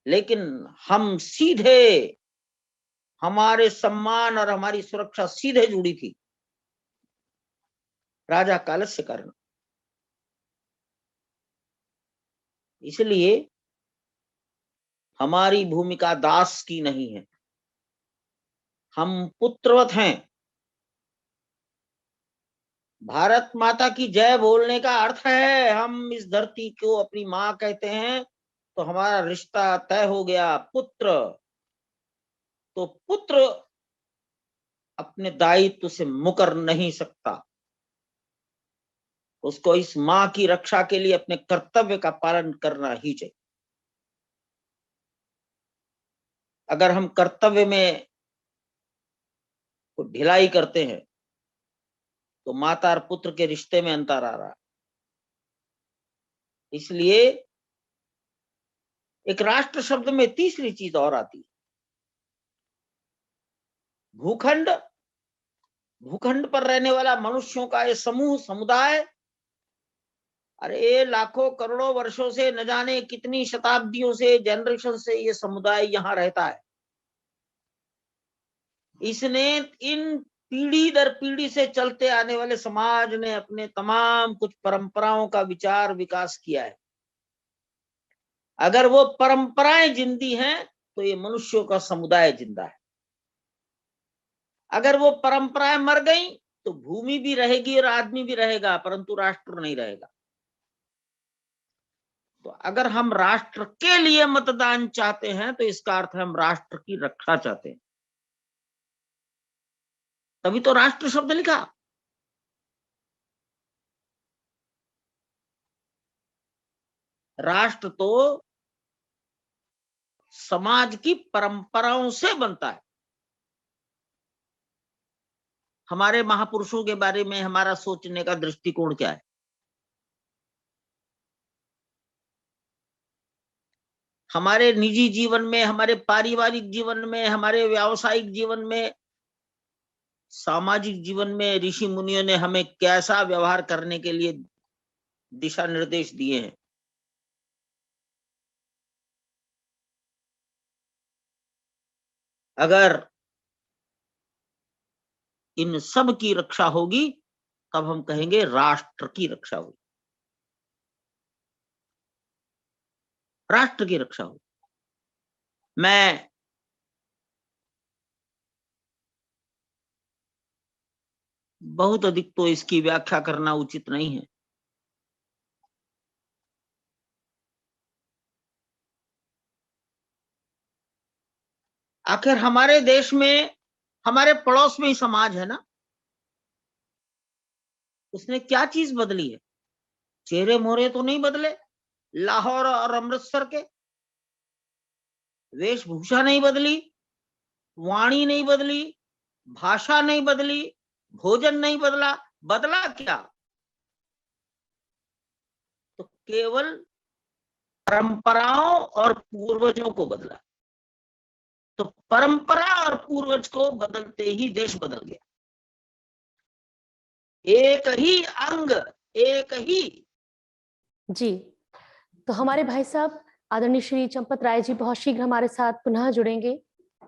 Speaker 6: लेकिन हम सीधे, हमारे सम्मान और हमारी सुरक्षा सीधे जुड़ी थी राजा कालस्य कारण। इसलिए हमारी भूमिका दास की नहीं है, हम पुत्रवत हैं। भारत माता की जय बोलने का अर्थ है हम इस धरती को अपनी मां कहते हैं, तो हमारा रिश्ता तय हो गया पुत्र। तो पुत्र अपने दायित्व से मुकर नहीं सकता, उसको इस मां की रक्षा के लिए अपने कर्तव्य का पालन करना ही चाहिए। अगर हम कर्तव्य में ढिलाई करते हैं तो माता और पुत्र के रिश्ते में अंतर आ रहा है। इसलिए एक राष्ट्र शब्द में तीसरी चीज और आती है, भूखंड। भूखंड पर रहने वाला मनुष्यों का ये समूह, समुदाय, अरे लाखों करोड़ों वर्षों से, न जाने कितनी शताब्दियों से, जनरेशन से ये समुदाय यहां रहता है। इसने इन पीढ़ी दर पीढ़ी से चलते आने वाले समाज ने अपने तमाम कुछ परंपराओं का विचार विकास किया है। अगर वो परंपराएं जिंदी हैं तो ये मनुष्यों का समुदाय जिंदा है। अगर वो परंपराएं मर गई तो भूमि भी रहेगी और आदमी भी रहेगा, परंतु राष्ट्र नहीं रहेगा। तो अगर हम राष्ट्र के लिए मतदान चाहते हैं तो इसका अर्थ है हम राष्ट्र की रक्षा चाहते हैं, तभी तो राष्ट्र शब्द लिखा। राष्ट्र तो समाज की परंपराओं से बनता है। हमारे महापुरुषों के बारे में हमारा सोचने का दृष्टिकोण क्या है? हमारे निजी जीवन में, हमारे पारिवारिक जीवन में, हमारे व्यावसायिक जीवन में, सामाजिक जीवन में ऋषि मुनियों ने हमें कैसा व्यवहार करने के लिए दिशा निर्देश दिए हैं। अगर इन सब की रक्षा होगी तब हम कहेंगे राष्ट्र की रक्षा होगी, राष्ट्र की रक्षा होगी। मैं बहुत अधिक तो इसकी व्याख्या करना उचित नहीं है। आखिर हमारे देश में, हमारे पड़ोस में ही समाज है ना, उसने क्या चीज बदली है? चेहरे मोहरे तो नहीं बदले। लाहौर और अमृतसर के वेशभूषा नहीं बदली, वाणी नहीं बदली, भाषा नहीं बदली, भोजन नहीं बदला। बदला क्या? तो केवल परंपराओं और पूर्वजों को बदला। तो परंपरा और पूर्वज को बदलते ही देश बदल गया। एक ही अंग, एक ही।
Speaker 2: जी, तो हमारे भाई साहब आदरणीय श्री चंपत राय जी बहुत शीघ्र हमारे साथ पुनः जुड़ेंगे।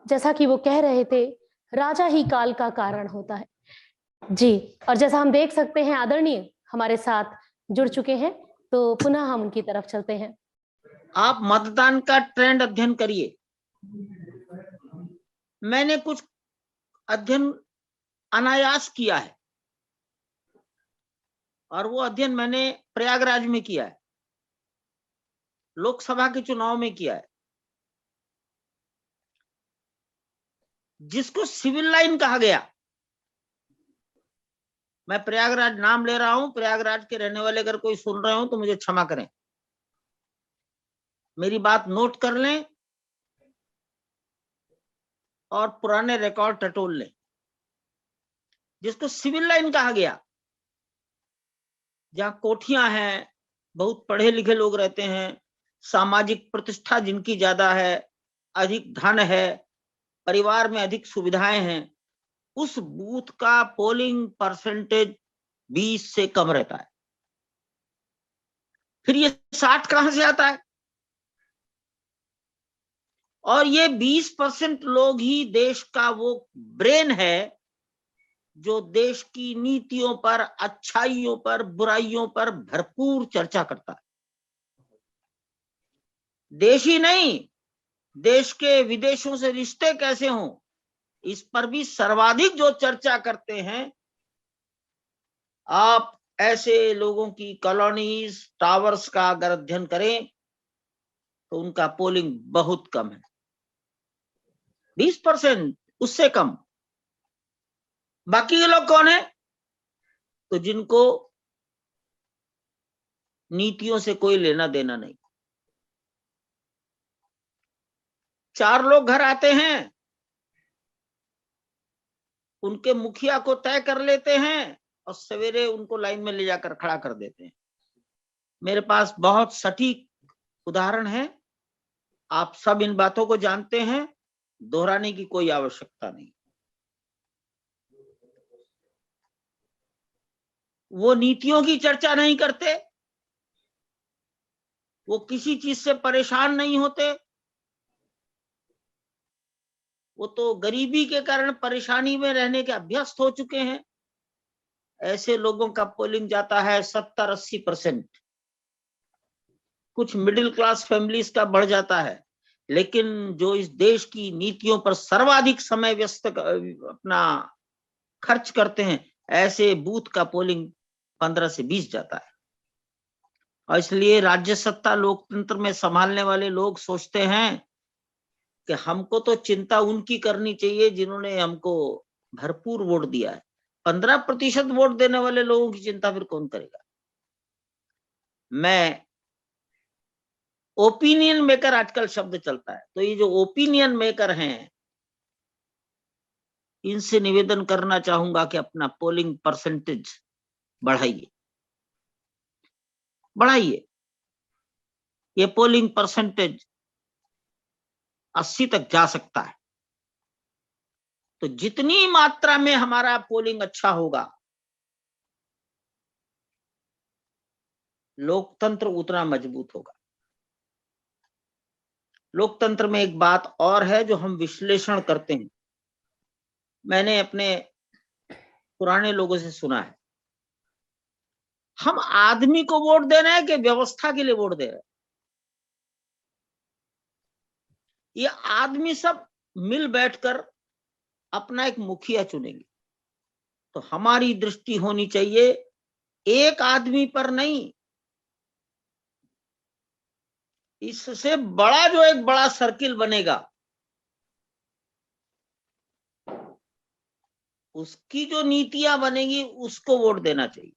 Speaker 2: जैसा कि वो कह रहे थे, राजा ही काल का कारण होता है। जी, और जैसा हम देख सकते हैं आदरणीय हमारे साथ जुड़ चुके हैं, तो पुनः हम उनकी तरफ चलते हैं।
Speaker 6: आप मतदान का ट्रेंड अध्ययन करिए। मैंने कुछ अध्ययन अनायास किया है और वो अध्ययन मैंने प्रयागराज में किया है, लोकसभा के चुनाव में किया है, जिसको सिविल लाइन कहा गया। मैं प्रयागराज नाम ले रहा हूं, प्रयागराज के रहने वाले अगर कोई सुन रहे हो तो मुझे क्षमा करें, मेरी बात नोट कर लें और पुराने रिकॉर्ड टटोल लें। जिसको सिविल लाइन कहा गया, जहां कोठियां हैं, बहुत पढ़े लिखे लोग रहते हैं, सामाजिक प्रतिष्ठा जिनकी ज्यादा है, अधिक धन है, परिवार में अधिक सुविधाएं हैं, उस बूथ का पोलिंग परसेंटेज 20 से कम रहता है। फिर ये 60 कहां से आता है? और ये 20% लोग ही देश का वो ब्रेन है जो देश की नीतियों पर, अच्छाइयों पर, बुराइयों पर भरपूर चर्चा करता है। देश ही नहीं, देश के विदेशों से रिश्ते कैसे हों, इस पर भी सर्वाधिक जो चर्चा करते हैं। आप ऐसे लोगों की कॉलोनीज, टावर्स का अगर अध्ययन करें तो उनका पोलिंग बहुत कम है, 20%, उससे कम। बाकी ये लोग कौन है? तो जिनको नीतियों से कोई लेना देना नहीं। 4 लोग घर आते हैं, उनके मुखिया को तय कर लेते हैं और सवेरे उनको लाइन में ले जाकर खड़ा कर देते हैं। मेरे पास बहुत सटीक उदाहरण है, आप सब इन बातों को जानते हैं, दोहराने की कोई आवश्यकता नहीं। वो नीतियों की चर्चा नहीं करते, वो किसी चीज से परेशान नहीं होते, वो तो गरीबी के कारण परेशानी में रहने के अभ्यस्त हो चुके हैं। ऐसे लोगों का पोलिंग जाता है 70-80%। कुछ मिडिल क्लास फैमिलीज का बढ़ जाता है, लेकिन जो इस देश की नीतियों पर सर्वाधिक समय व्यस्त अपना खर्च करते हैं, ऐसे बूथ का पोलिंग 15 से 20 जाता है। और इसलिए राज्य सत्ता लोकतंत्र में संभालने वाले लोग सोचते हैं कि हमको तो चिंता उनकी करनी चाहिए जिन्होंने हमको भरपूर वोट दिया है। 15% वोट देने वाले लोगों की चिंता फिर कौन करेगा। मैं ओपिनियन मेकर आजकल शब्द चलता है, तो ये जो ओपिनियन मेकर हैं, इनसे निवेदन करना चाहूंगा कि अपना पोलिंग परसेंटेज बढ़ाइए, बढ़ाइए। ये पोलिंग परसेंटेज 80 तक जा सकता है। तो जितनी मात्रा में हमारा पोलिंग अच्छा होगा, लोकतंत्र उतना मजबूत होगा। लोकतंत्र में एक बात और है जो हम विश्लेषण करते हैं, मैंने अपने पुराने लोगों से सुना है, हम आदमी को वोट दे रहे हैं कि व्यवस्था के लिए वोट दे रहे हैं। ये आदमी सब मिल बैठकर अपना एक मुखिया चुनेंगे। तो हमारी दृष्टि होनी चाहिए एक आदमी पर नहीं, इससे बड़ा जो एक बड़ा सर्किल बनेगा, उसकी जो नीतियां बनेगी उसको वोट देना चाहिए।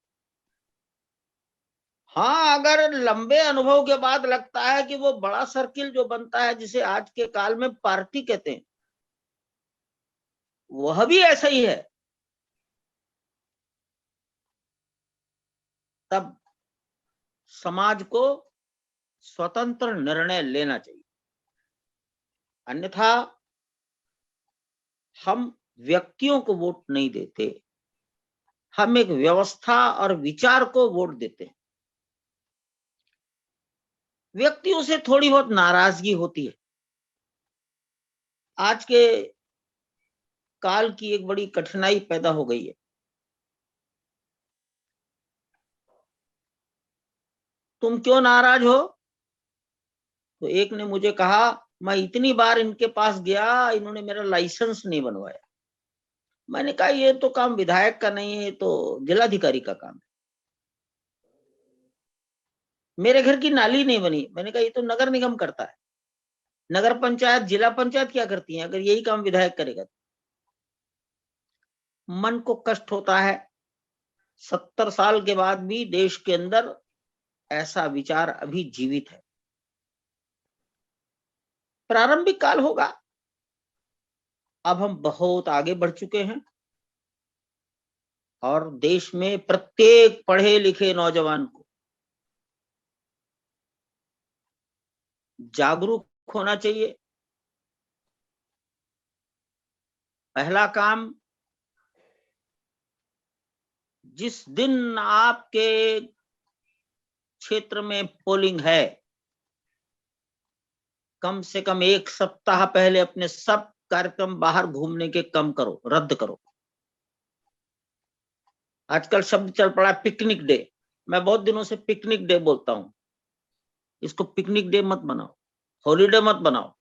Speaker 6: हाँ, अगर लंबे अनुभव के बाद लगता है कि वो बड़ा सर्किल जो बनता है, जिसे आज के काल में पार्टी कहते हैं, वह भी ऐसा ही है, तब समाज को स्वतंत्र निर्णय लेना चाहिए। अन्यथा हम व्यक्तियों को वोट नहीं देते, हम एक व्यवस्था और विचार को वोट देते हैं। व्यक्तियों से थोड़ी बहुत नाराजगी होती है। आज के काल की एक बड़ी कठिनाई पैदा हो गई है। तुम क्यों नाराज हो? तो एक ने मुझे कहा, मैं इतनी बार इनके पास गया, इन्होंने मेरा लाइसेंस नहीं बनवाया। मैंने कहा ये तो काम विधायक का नहीं है, ये तो जिलाधिकारी का काम है। मेरे घर की नाली नहीं बनी, मैंने कहा ये तो नगर निगम करता है। नगर पंचायत, जिला पंचायत क्या करती है अगर यही काम विधायक करेगा? मन को कष्ट होता है। 70 साल के बाद भी देश के अंदर ऐसा विचार अभी जीवित है। प्रारंभिक काल होगा, अब हम बहुत आगे बढ़ चुके हैं और देश में प्रत्येक पढ़े लिखे नौजवान को जागरूक होना चाहिए। पहला काम, जिस दिन आपके क्षेत्र में पोलिंग है, कम से कम 1 सप्ताह पहले अपने सब कार्यक्रम बाहर घूमने के कम करो, रद्द करो। आजकल शब्द चल पड़ा पिकनिक डे। मैं बहुत दिनों से पिकनिक डे बोलता हूं। इसको पिकनिक डे मत बनाओ, हॉलीडे मत बनाओ।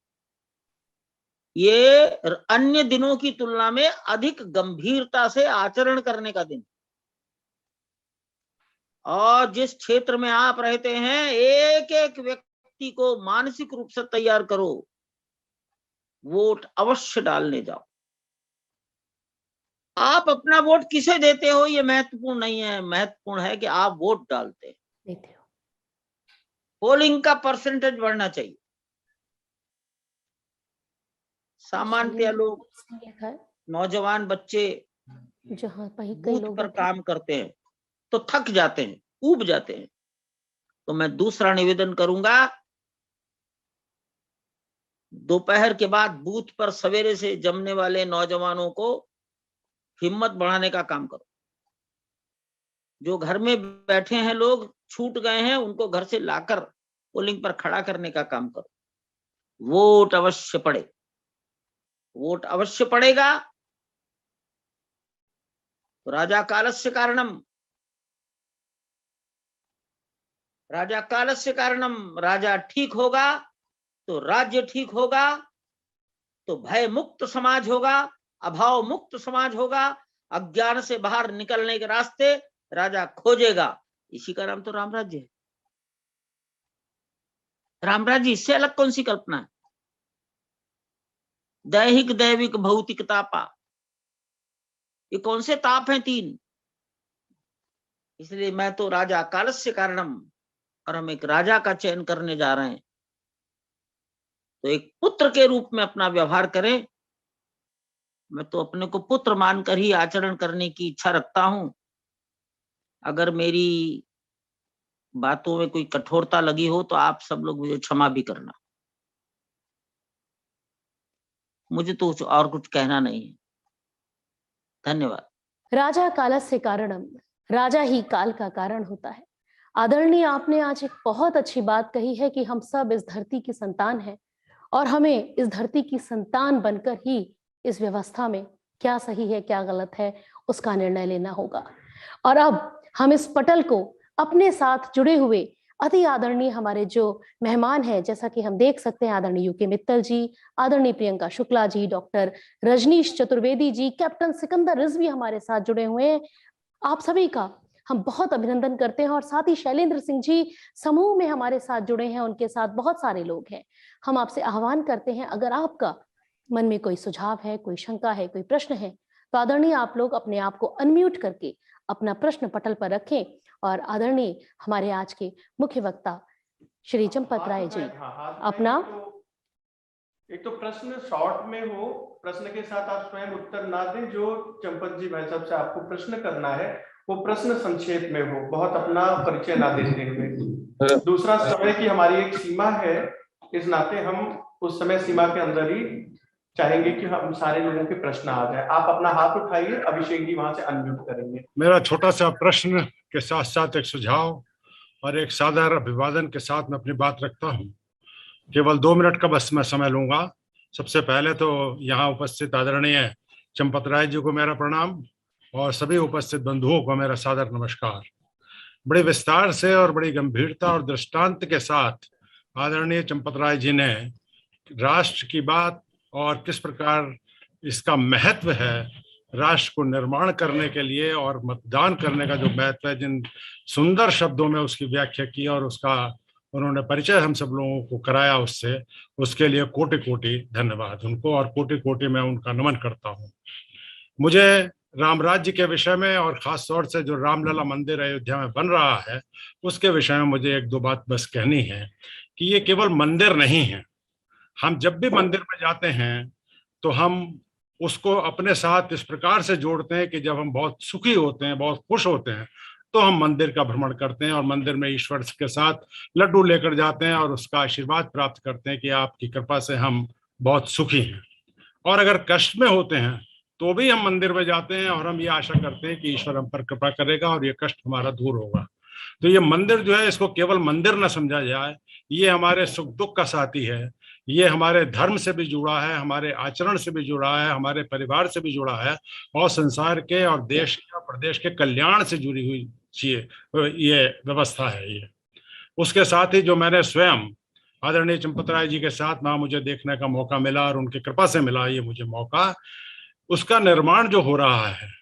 Speaker 6: ये अन्य दिनों की तुलना में अधिक गंभीरता से आचरण करने का दिन। और जिस क्षेत्र में आप रहते हैं, एक एक व्यक्ति को मानसिक रूप से तैयार करो, वोट अवश्य डालने जाओ। आप अपना वोट किसे देते हो ये महत्वपूर्ण नहीं है, महत्वपूर्ण है कि आप वोट डालते हैं।
Speaker 2: देते हो।
Speaker 6: पोलिंग का परसेंटेज बढ़ना चाहिए। सामान्यतः लोग,
Speaker 2: लिखा है,
Speaker 6: नौजवान बच्चे
Speaker 2: जहाँ कई
Speaker 6: बूथ
Speaker 2: लोग
Speaker 6: पर काम करते हैं तो थक जाते हैं, ऊब जाते हैं। तो मैं दूसरा निवेदन करूंगा, दोपहर के बाद बूथ पर सवेरे से जमने वाले नौजवानों को हिम्मत बढ़ाने का काम करो। जो घर में बैठे हैं लोग, छूट गए हैं, उनको घर से लाकर पोलिंग पर खड़ा करने का काम करो। वोट अवश्य पड़े। वोट अवश्य पड़ेगा। तो राजा कालस्य कारणम, राजा कालस्य कारणम, राजा ठीक होगा तो राज्य ठीक होगा, तो भय मुक्त समाज होगा, अभाव मुक्त समाज होगा, अज्ञान से बाहर निकलने के रास्ते राजा खोजेगा। इसी का नाम तो राम राज्य है। राम राज्य, इससे अलग कौन सी कल्पना है? दैहिक, दैविक, भौतिक तापा, ये कौन से ताप हैं? 3। इसलिए मैं तो राजा कालस्य कारणम, और हम एक राजा का चयन करने जा रहे हैं। तो एक पुत्र के रूप में अपना व्यवहार करें। मैं तो अपने को पुत्र मानकर ही आचरण करने की इच्छा रखता हूं। अगर मेरी बातों में कोई कठोरता लगी हो तो आप सब लोग मुझे क्षमा भी करना। मुझे तो और कुछ कहना नहीं है। धन्यवाद।
Speaker 2: राजा कालस्य कारणम, राजा ही काल का कारण होता है। आदरणीय, आपने आज एक बहुत अच्छी बात कही है कि हम सब इस धरती की संतान हैं और हमें इस धरती की संतान बनकर ही इस व्यवस्था में क्या सही है क्या गलत है उसका निर्णय लेना होगा। और अब हम इस पटल को अपने साथ जुड़े हुए अति आदरणीय हमारे जो मेहमान हैं, जैसा कि हम देख सकते हैं, आदरणीय यूके मित्तल जी, आदरणीय प्रियंका शुक्ला जी, डॉक्टर रजनीश चतुर्वेदी जी, कैप्टन सिकंदर रिजवी हमारे साथ जुड़े हुए हैं। आप सभी का हम बहुत अभिनंदन करते हैं। और साथ ही शैलेंद्र सिंह जी समूह में हमारे साथ जुड़े हैं, उनके साथ बहुत सारे लोग हैं। हम आपसे आह्वान करते हैं, अगर आपका मन में कोई सुझाव है, कोई शंका है, कोई प्रश्न है, तो आदरणीय आप लोग अपने आप को अनम्यूट करके अपना प्रश्न पटल पर रखें। और आदरणीय हमारे आज के मुख्य वक्ता श्री चंपत राय जी अपना
Speaker 5: एक तो प्रश्न शॉर्ट में हो, प्रश्न के साथ आप स्वयं उत्तर ना दें। जो चंपत जी भाई साहब से आपको प्रश्न करना है वो प्रश्न संक्षेप में हो, बहुत अपना परिचय ना देते हुए। दूसरा, समय की हमारी एक सीमा है, इस नाते हम उस समय सीमा के अंदर ही चाहेंगे कि हम सारे लोगों के प्रश्न आ जाए। आप अपना हाथ उठाइए, अभिषेक जी वहां से अनम्यूट करेंगे।
Speaker 7: मेरा छोटा सा प्रश्न के साथ साथ एक सुझाव और एक साधारण अभिवादन के साथ मैं अपनी बात रखता हूँ। केवल 2 मिनट का बस मैं समय लूंगा। सबसे पहले तो यहाँ उपस्थित आदरणीय चंपत राय जी को मेरा प्रणाम और सभी उपस्थित बंधुओं को मेरा सादर नमस्कार। बड़े विस्तार से और बड़ी गंभीरता और दृष्टांत के साथ आदरणीय चंपत राय जी ने राष्ट्र की बात और किस प्रकार इसका महत्व है राष्ट्र को निर्माण करने के लिए और मतदान करने का जो महत्व है, जिन सुंदर शब्दों में उसकी व्याख्या की और उसका उन्होंने परिचय हम सब लोगों को कराया उससे, उसके लिए कोटि कोटि धन्यवाद उनको और कोटि कोटि मैं उनका नमन करता हूँ। मुझे राम राज्य के विषय में और खास तौर से जो रामलला मंदिर अयोध्या में बन रहा है उसके विषय में मुझे 1-2 बात बस कहनी है कि ये केवल मंदिर नहीं है। हम जब भी मंदिर में जाते हैं तो हम उसको अपने साथ इस प्रकार से जोड़ते हैं कि जब हम बहुत सुखी होते हैं, बहुत खुश होते हैं, तो हम मंदिर का भ्रमण करते हैं और मंदिर में ईश्वर के साथ लड्डू लेकर जाते हैं और उसका आशीर्वाद प्राप्त करते हैं कि आपकी कृपा से हम बहुत सुखी हैं। और अगर कष्ट में होते हैं तो भी हम मंदिर में जाते हैं और हम ये आशा करते हैं कि ईश्वर हम पर कृपा करेगा और ये कष्ट हमारा दूर होगा। तो ये मंदिर जो है, इसको केवल मंदिर न समझा जाए, ये हमारे सुख दुख का साथी है। ये हमारे धर्म से भी जुड़ा है, हमारे आचरण से भी जुड़ा है, हमारे परिवार से भी जुड़ा है और संसार के और देश के और प्रदेश के कल्याण से जुड़ी हुई ये व्यवस्था है। ये उसके साथ ही जो मैंने स्वयं आदरणीय चंपत राय जी के साथ वहां मुझे देखने का मौका मिला और उनकी कृपा से मिला ये मुझे मौका, उसका निर्माण जो हो रहा है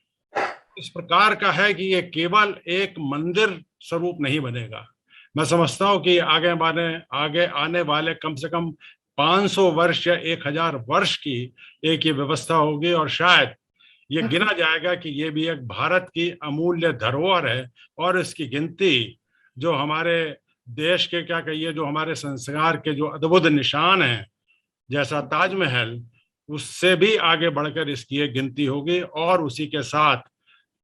Speaker 7: इस प्रकार का है कि ये केवल एक मंदिर स्वरूप नहीं बनेगा। मैं समझता हूँ कि आगे आने वाले कम से कम 500 वर्ष या 1000 वर्ष की एक ये व्यवस्था होगी और शायद ये गिना जाएगा कि ये भी एक भारत की अमूल्य धरोहर है और इसकी गिनती जो हमारे देश के क्या कहिए जो हमारे संस्कार के जो अद्भुत निशान हैं जैसा ताजमहल, उससे भी आगे बढ़कर इसकी एक गिनती होगी और उसी के साथ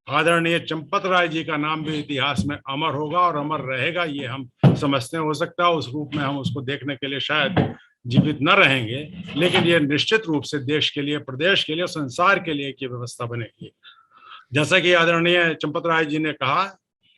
Speaker 7: आदरणीय चंपत राय जी का नाम भी इतिहास में अमर होगा और अमर रहेगा। ये हम समझते हैं, हो सकता है उस रूप में हम उसको देखने के लिए शायद जीवित न रहेंगे, लेकिन ये निश्चित रूप से देश के लिए, प्रदेश के लिए, संसार के लिए की व्यवस्था बनेगी। जैसा कि आदरणीय चंपत राय जी ने कहा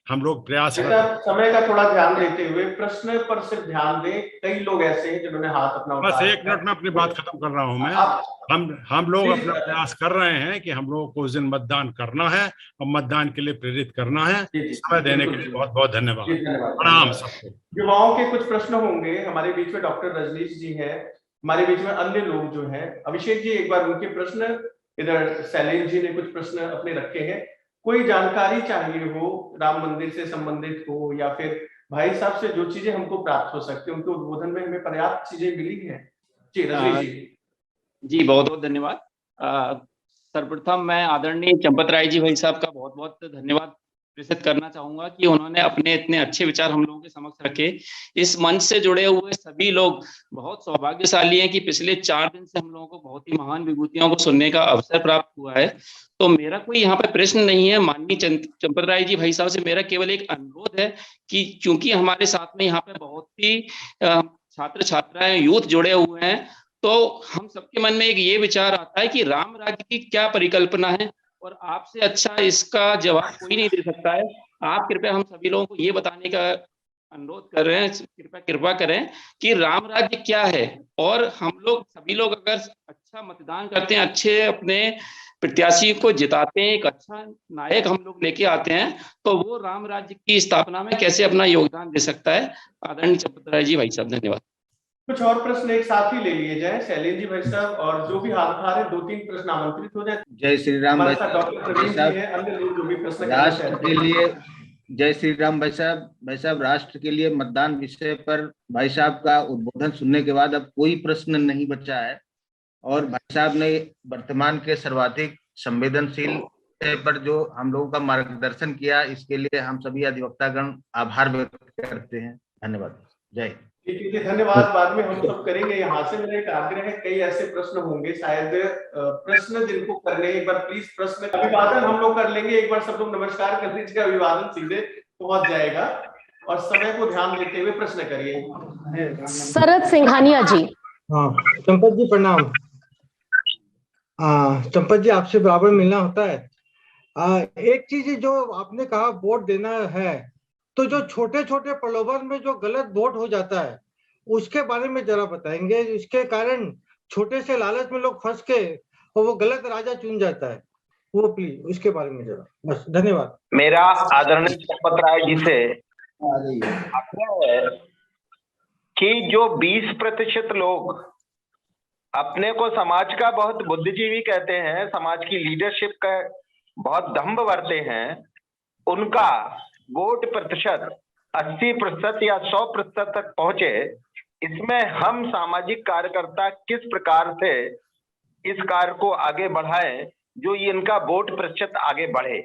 Speaker 7: हम लोग प्रयास
Speaker 5: समय का थोड़ा ध्यान देते हुए प्रश्न पर सिर्फ ध्यान दें। कई लोग ऐसे हैं जिन्होंने हाथ अपना
Speaker 7: बस
Speaker 5: उठाया
Speaker 7: 1 मिनट में अपनी बात खत्म कर रहा हूं मैं।
Speaker 5: आप
Speaker 7: हम लोग
Speaker 5: प्लीज
Speaker 7: अपना प्रयास कर रहे हैं कि हम लोगों को उस दिन मतदान करना है और मतदान के लिए प्रेरित करना है। समय देने के लिए बहुत बहुत धन्यवाद। प्रणाम सबको।
Speaker 5: युवाओं के कुछ प्रश्न होंगे। हमारे बीच में डॉक्टर रजनीश जी हैं, हमारे बीच में अन्य लोग जो हैं। अभिषेक जी, एक बार उनके प्रश्न, इधर शैलेश जी ने कुछ प्रश्न अपने रखे हैं। कोई जानकारी चाहिए हो राम मंदिर से संबंधित हो, या फिर भाई साहब से जो चीजें हमको प्राप्त हो सकती है, उनके उद्बोधन में हमें पर्याप्त चीजें मिली हैं। जी रजनीश
Speaker 8: जी बहुत बहुत धन्यवाद। सर्वप्रथम मैं आदरणीय चंपत राय जी भाई साहब का बहुत बहुत धन्यवाद प्रेषित करना चाहूंगा कि उन्होंने अपने इतने अच्छे विचार हम लोगों के समक्ष रखे। इस मंच से जुड़े हुए सभी लोग बहुत सौभाग्यशाली हैं कि पिछले 4 दिन से हम लोगों को बहुत ही महान विभूतियों को सुनने का अवसर प्राप्त हुआ है। तो मेरा कोई यहाँ पे प्रश्न नहीं है। माननीय चंपत राय जी भाई साहब से मेरा केवल एक अनुरोध है कि चूंकि हमारे साथ में यहाँ पे बहुत ही छात्र छात्राएं, यूथ जुड़े हुए हैं, तो हम सबके मन में एक ये विचार आता है कि राम राज्य की क्या परिकल्पना है, और आपसे अच्छा इसका जवाब कोई नहीं दे सकता है। आप कृपया हम सभी लोगों को ये बताने का अनुरोध कर रहे हैं, कृपा करें कि राम राज्य क्या है। और हम लोग सभी लोग अगर अच्छा मतदान करते हैं, अच्छे अपने प्रत्याशी को जिताते हैं, एक अच्छा नायक हम लोग लेके आते हैं, तो वो राम राज्य की स्थापना में कैसे अपना योगदान दे सकता है। आदरणीय चंपत राय जी भाई साहब, धन्यवाद।
Speaker 5: कुछ और प्रश्न एक साथ ही ले लिए जाए। शैलेश जी भाई साहब, और जो भी हाथ उठा रहे 2-3 प्रश्न आमंत्रित हो जाए।
Speaker 9: जय श्री राम भाई
Speaker 5: डॉक्टर प्रवीण जी हैं, अन्य लोग जो भी प्रश्न
Speaker 9: राष्ट्र के लिए। जय श्री राम भाई साहब, राष्ट्र के लिए मतदान विषय पर भाई साहब का उद्बोधन सुनने के बाद अब कोई प्रश्न नहीं बचा है, और भाई साहब ने वर्तमान के सर्वाधिक संवेदनशील पर जो हम लोगों का मार्गदर्शन किया, इसके लिए हम सभी अधिवक्तागण आभार व्यक्त करते हैं। धन्यवाद। जय।
Speaker 5: ठीक है, धन्यवाद। बाद में हम सब करेंगे। यहाँ से मेरा एक आग्रह है, कई ऐसे प्रश्न होंगे शायद प्रश्न जिनको करने, एक बार प्लीज प्रश्न अभिवादन हम लोग कर लेंगे। एक बार सब लोग नमस्कार कर दीजिएगा, अभिवादन सीधे पहुंच जाएगा, और समय को ध्यान देते हुए प्रश्न करिए।
Speaker 2: शरद सिंघानिया जी।
Speaker 10: हाँ, चंपत जी प्रणाम। चंपत जी, आपसे बराबर मिलना होता है। एक चीज जो आपने कहा वोट देना है, तो जो छोटे छोटे प्रलोभन में जो गलत वोट हो जाता है, उसके बारे में जरा बताएंगे। इसके कारण छोटे से लालच में लोग फंस के और वो गलत राजा चुन जाता है, वो प्लीज उसके बारे में जरा। बस, धन्यवाद।
Speaker 11: मेरा आदरणीय चंपत राय जी से आग्रह है कि जो 20% लोग अपने को समाज का बहुत बुद्धिजीवी कहते हैं, समाज की लीडरशिप का बहुत दम्भ बरते हैं, उनका वोट प्रतिशत 80% या 100% तक पहुंचे। इसमें हम सामाजिक कार्यकर्ता किस प्रकार से इस कार्य को आगे बढ़ाएं, जो ये इनका वोट प्रतिशत आगे बढ़े।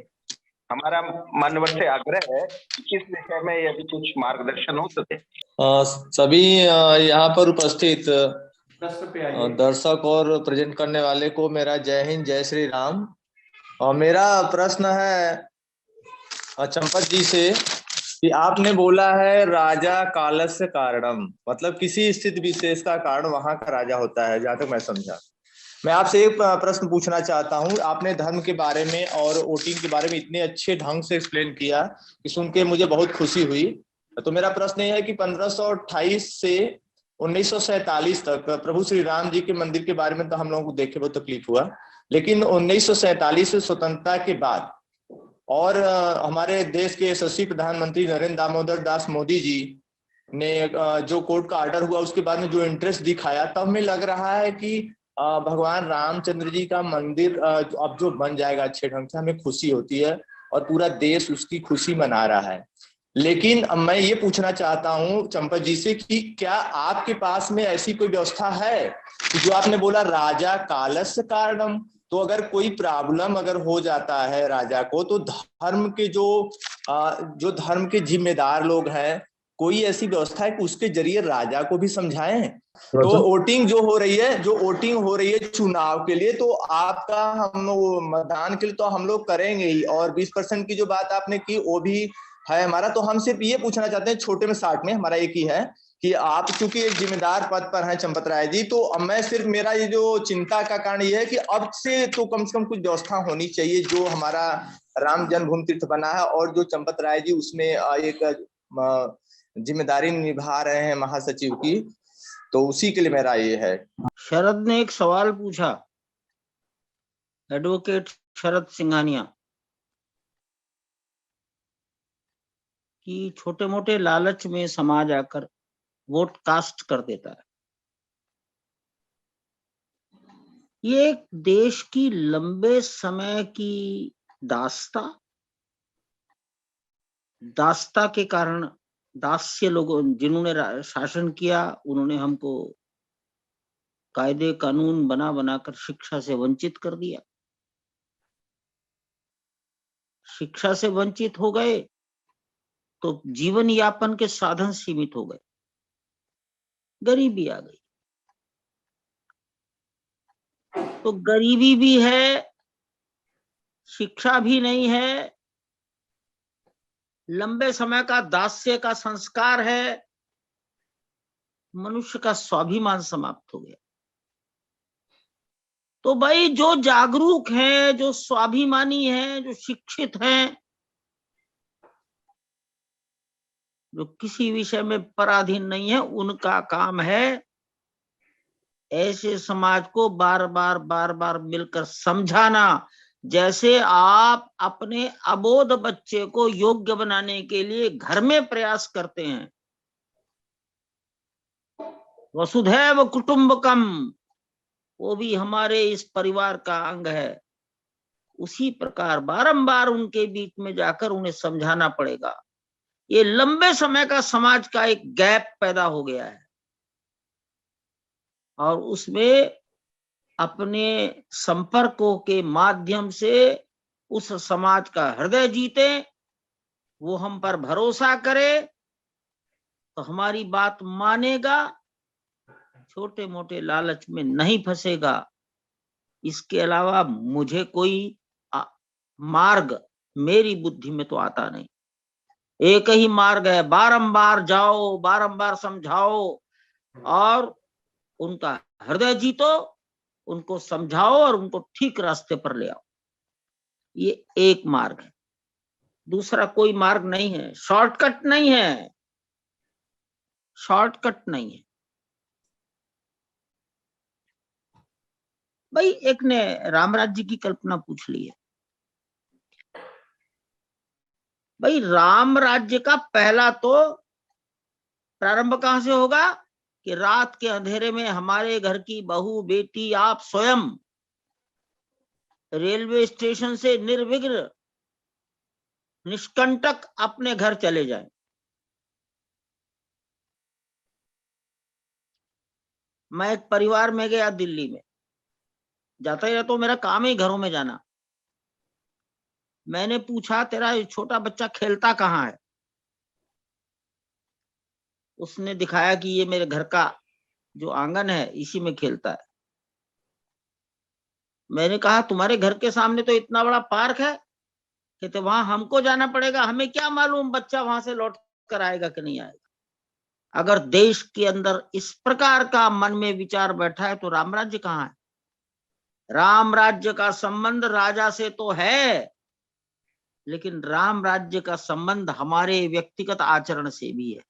Speaker 11: हमारा मानवर से आग्रह है कि इस विषय में यदि कुछ मार्गदर्शन हो सके।
Speaker 1: सभी यहाँ पर उपस्थित दर्शक और प्रेजेंट करने वाले को मेरा जय हिंद, जय श्री राम। और मेरा प्रश्न है चंपत जी से कि आपने बोला है राजा कालस्य कारणम, मतलब किसी स्थिति विशेष का कारण वहां का राजा होता है, जहां तक मैं समझा। मैं आपसे एक प्रश्न पूछना चाहता हूं। आपने धर्म के बारे में और वोटिंग के बारे में इतने अच्छे ढंग से एक्सप्लेन किया कि सुन के मुझे बहुत खुशी हुई। तो मेरा प्रश्न यह है कि 1528 से 1947 तक प्रभु श्री राम जी के मंदिर के बारे में तो हम लोगों को देखे बहुत तकलीफ हुआ, लेकिन 1947 से स्वतंत्रता के बाद और हमारे देश के यशस्वी प्रधानमंत्री नरेंद्र दामोदर दास मोदी जी ने जो कोर्ट का ऑर्डर हुआ, उसके बाद में जो इंटरेस्ट दिखाया, तब हमें लग रहा है कि भगवान रामचंद्र जी का मंदिर अब जो बन जाएगा अच्छे ढंग से, हमें खुशी होती है और पूरा देश उसकी खुशी मना रहा है। लेकिन मैं ये पूछना चाहता हूँ चंपत जी से कि क्या आपके पास में ऐसी कोई व्यवस्था है कि जो आपने बोला राजा कालस्य कारणम, तो अगर कोई प्रॉब्लम अगर हो जाता है राजा को, तो धर्म के जो धर्म के जिम्मेदार लोग हैं, कोई ऐसी व्यवस्था है कि उसके जरिए राजा को भी समझाएं। तो वोटिंग जो हो रही है चुनाव के लिए, तो आपका हम मतदान के लिए तो हम लोग करेंगे ही, और 20% की जो बात आपने की वो भी है हमारा। तो हम सिर्फ ये पूछना चाहते हैं, छोटे में 60 में हमारा एक ही है कि आप चूंकि एक जिम्मेदार पद पर हैं चंपत राय जी, तो मैं सिर्फ मेरा ये जो चिंता का कारण ये है कि अब से तो कम से कम कुछ व्यवस्था होनी चाहिए जो हमारा राम जन्मभूमि तीर्थ बना है और जो चंपत राय जी उसमें एक जिम्मेदारी निभा रहे हैं महासचिव की, तो उसी के लिए मेरा ये है।
Speaker 6: शरद ने एक सवाल पूछा, एडवोकेट शरद सिंघानिया, कि छोटे मोटे लालच में समाज आकर वोट कास्ट कर देता है। ये एक देश की लंबे समय की दास्ता के कारण, दास्य लोगों जिन्होंने शासन किया, उन्होंने हमको कायदे कानून बना बनाकर शिक्षा से वंचित कर दिया। शिक्षा से वंचित हो गए तो जीवन यापन के साधन सीमित हो गए, गरीबी आ गई। तो गरीबी भी है, शिक्षा भी नहीं है, लंबे समय का दास्य का संस्कार है, मनुष्य का स्वाभिमान समाप्त हो गया। तो भाई जो जागरूक हैं, जो स्वाभिमानी हैं, जो शिक्षित हैं, जो किसी विषय में पराधीन नहीं है, उनका काम है ऐसे समाज को बार बार मिलकर समझाना। जैसे आप अपने अबोध बच्चे को योग्य बनाने के लिए घर में प्रयास करते हैं, वसुधैव कुटुंबकम, वो भी हमारे इस परिवार का अंग है, उसी प्रकार बारंबार उनके बीच में जाकर उन्हें समझाना पड़ेगा। ये लंबे समय का समाज का एक गैप पैदा हो गया है और उसमें अपने संपर्कों के माध्यम से उस समाज का हृदय जीते, वो हम पर भरोसा करे तो हमारी बात मानेगा, छोटे मोटे लालच में नहीं फंसेगा। इसके अलावा मुझे कोई मार्ग मेरी बुद्धि में तो आता नहीं। एक ही मार्ग है, बारंबार जाओ, बारंबार समझाओ और उनका हृदय जीतो, उनको समझाओ और उनको ठीक रास्ते पर ले आओ। ये एक मार्ग है, दूसरा कोई मार्ग नहीं है, शॉर्टकट नहीं है, शॉर्टकट नहीं है। भाई एक ने राम राज्य की कल्पना पूछ ली है। भाई राम राज्य का पहला तो प्रारंभ कहां से होगा कि रात के अंधेरे में हमारे घर की बहू बेटी आप स्वयं रेलवे स्टेशन से निर्विघ्न निष्कंटक अपने घर चले जाएं। मैं एक परिवार में गया दिल्ली में, जाता ही रहता हूं, मेरा काम ही घरों में जाना। मैंने पूछा तेरा छोटा बच्चा खेलता कहाँ है? उसने दिखाया कि ये मेरे घर का जो आंगन है इसी में खेलता है। मैंने कहा तुम्हारे घर के सामने तो इतना बड़ा पार्क है, कहते वहां हमको जाना पड़ेगा, हमें क्या मालूम बच्चा वहां से लौट कर आएगा कि नहीं आएगा। अगर देश के अंदर इस प्रकार का मन में विचार बैठा है तो राम राज्य कहाँ है? राम राज्य का संबंध राजा से तो है, लेकिन राम राज्य का संबंध हमारे व्यक्तिगत आचरण से भी है।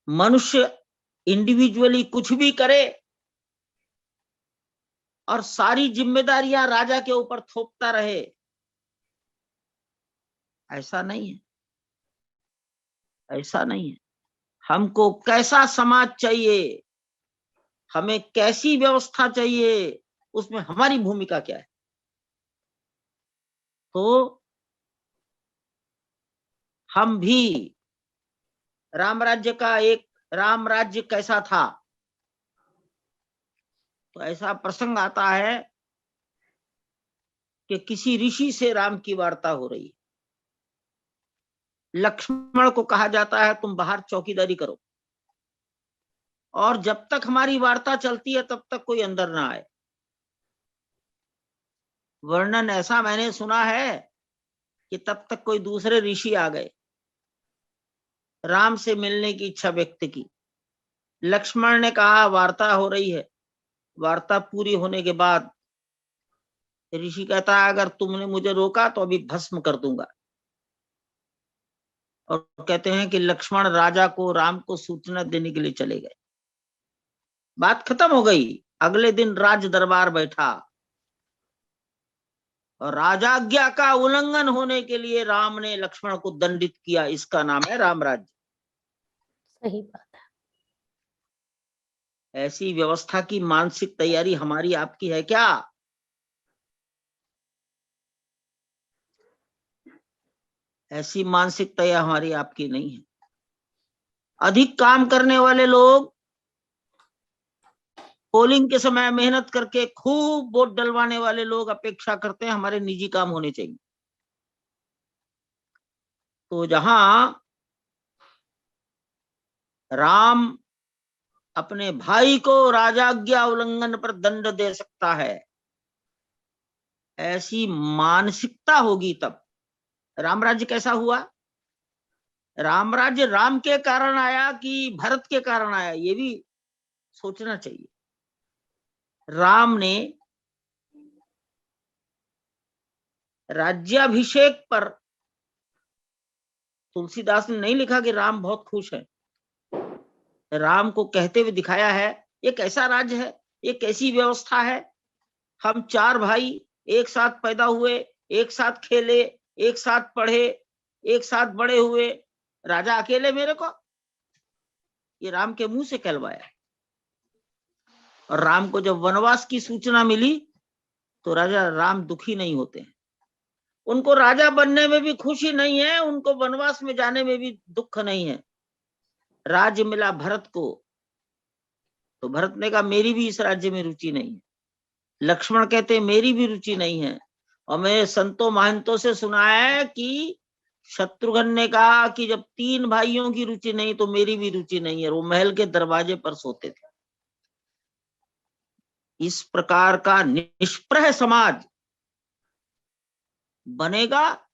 Speaker 6: मनुष्य इंडिविजुअली कुछ भी करे और सारी जिम्मेदारियां राजा के ऊपर थोपता रहे, ऐसा नहीं है, ऐसा नहीं है। हमको कैसा समाज चाहिए, हमें कैसी व्यवस्था चाहिए, उसमें हमारी भूमिका क्या है। तो हम भी राम राज्य का एक राम राज्य कैसा था, तो ऐसा प्रसंग आता है कि किसी ऋषि से राम की वार्ता हो रही है। लक्ष्मण को कहा जाता है तुम बाहर चौकीदारी करो और जब तक हमारी वार्ता चलती है तब तक कोई अंदर ना आए। वर्णन ऐसा मैंने सुना है कि तब तक कोई दूसरे ऋषि आ गए, राम से मिलने की इच्छा व्यक्त की। लक्ष्मण ने कहा वार्ता हो रही है। वार्ता पूरी होने के बाद ऋषि कहता है अगर तुमने मुझे रोका तो अभी भस्म कर दूंगा। और कहते हैं कि लक्ष्मण राजा को राम को सूचना देने के लिए चले गए। बात खत्म हो गई। अगले दिन राज दरबार बैठा और राजाज्ञा का उल्लंघन होने के लिए राम ने लक्ष्मण को दंडित किया। इसका नाम है राम राज्य।
Speaker 2: सही बात है।
Speaker 6: ऐसी व्यवस्था की मानसिक तैयारी हमारी आपकी है क्या? ऐसी मानसिक तैयारी हमारी आपकी नहीं है। अधिक काम करने वाले लोग पोलिंग के समय मेहनत करके खूब वोट डलवाने वाले लोग अपेक्षा करते हैं हमारे निजी काम होने चाहिए। तो जहां राम अपने भाई को राजाज्ञा उल्लंघन पर दंड दे सकता है, ऐसी मानसिकता होगी तब राम राज्य कैसा हुआ? राम राज्य राम के कारण आया कि भरत के कारण आया, ये भी सोचना चाहिए। राम ने राज्याभिषेक पर तुलसीदास ने नहीं लिखा कि राम बहुत खुश है। राम को कहते हुए दिखाया है ये कैसा राज्य है, ये कैसी व्यवस्था है। हम 4 भाई एक साथ पैदा हुए, एक साथ खेले, एक साथ पढ़े, एक साथ बड़े हुए, राजा अकेले मेरे को। ये राम के मुंह से कहलवाया। और राम को जब वनवास की सूचना मिली तो राजा राम दुखी नहीं होते हैं। उनको राजा बनने में भी खुशी नहीं है, उनको वनवास में जाने में भी दुख नहीं है। राज्य मिला भरत को तो भरत ने कहा मेरी भी इस राज्य में रुचि नहीं है। लक्ष्मण कहते मेरी भी रुचि नहीं है। और मैं संतों महंतों से सुना है कि शत्रुघ्न ने कहा कि जब 3 भाइयों की रुचि नहीं तो मेरी भी रुचि नहीं है। वो महल के दरवाजे पर सोते थे। इस प्रकार का निष्प्रह समाज बनेगा,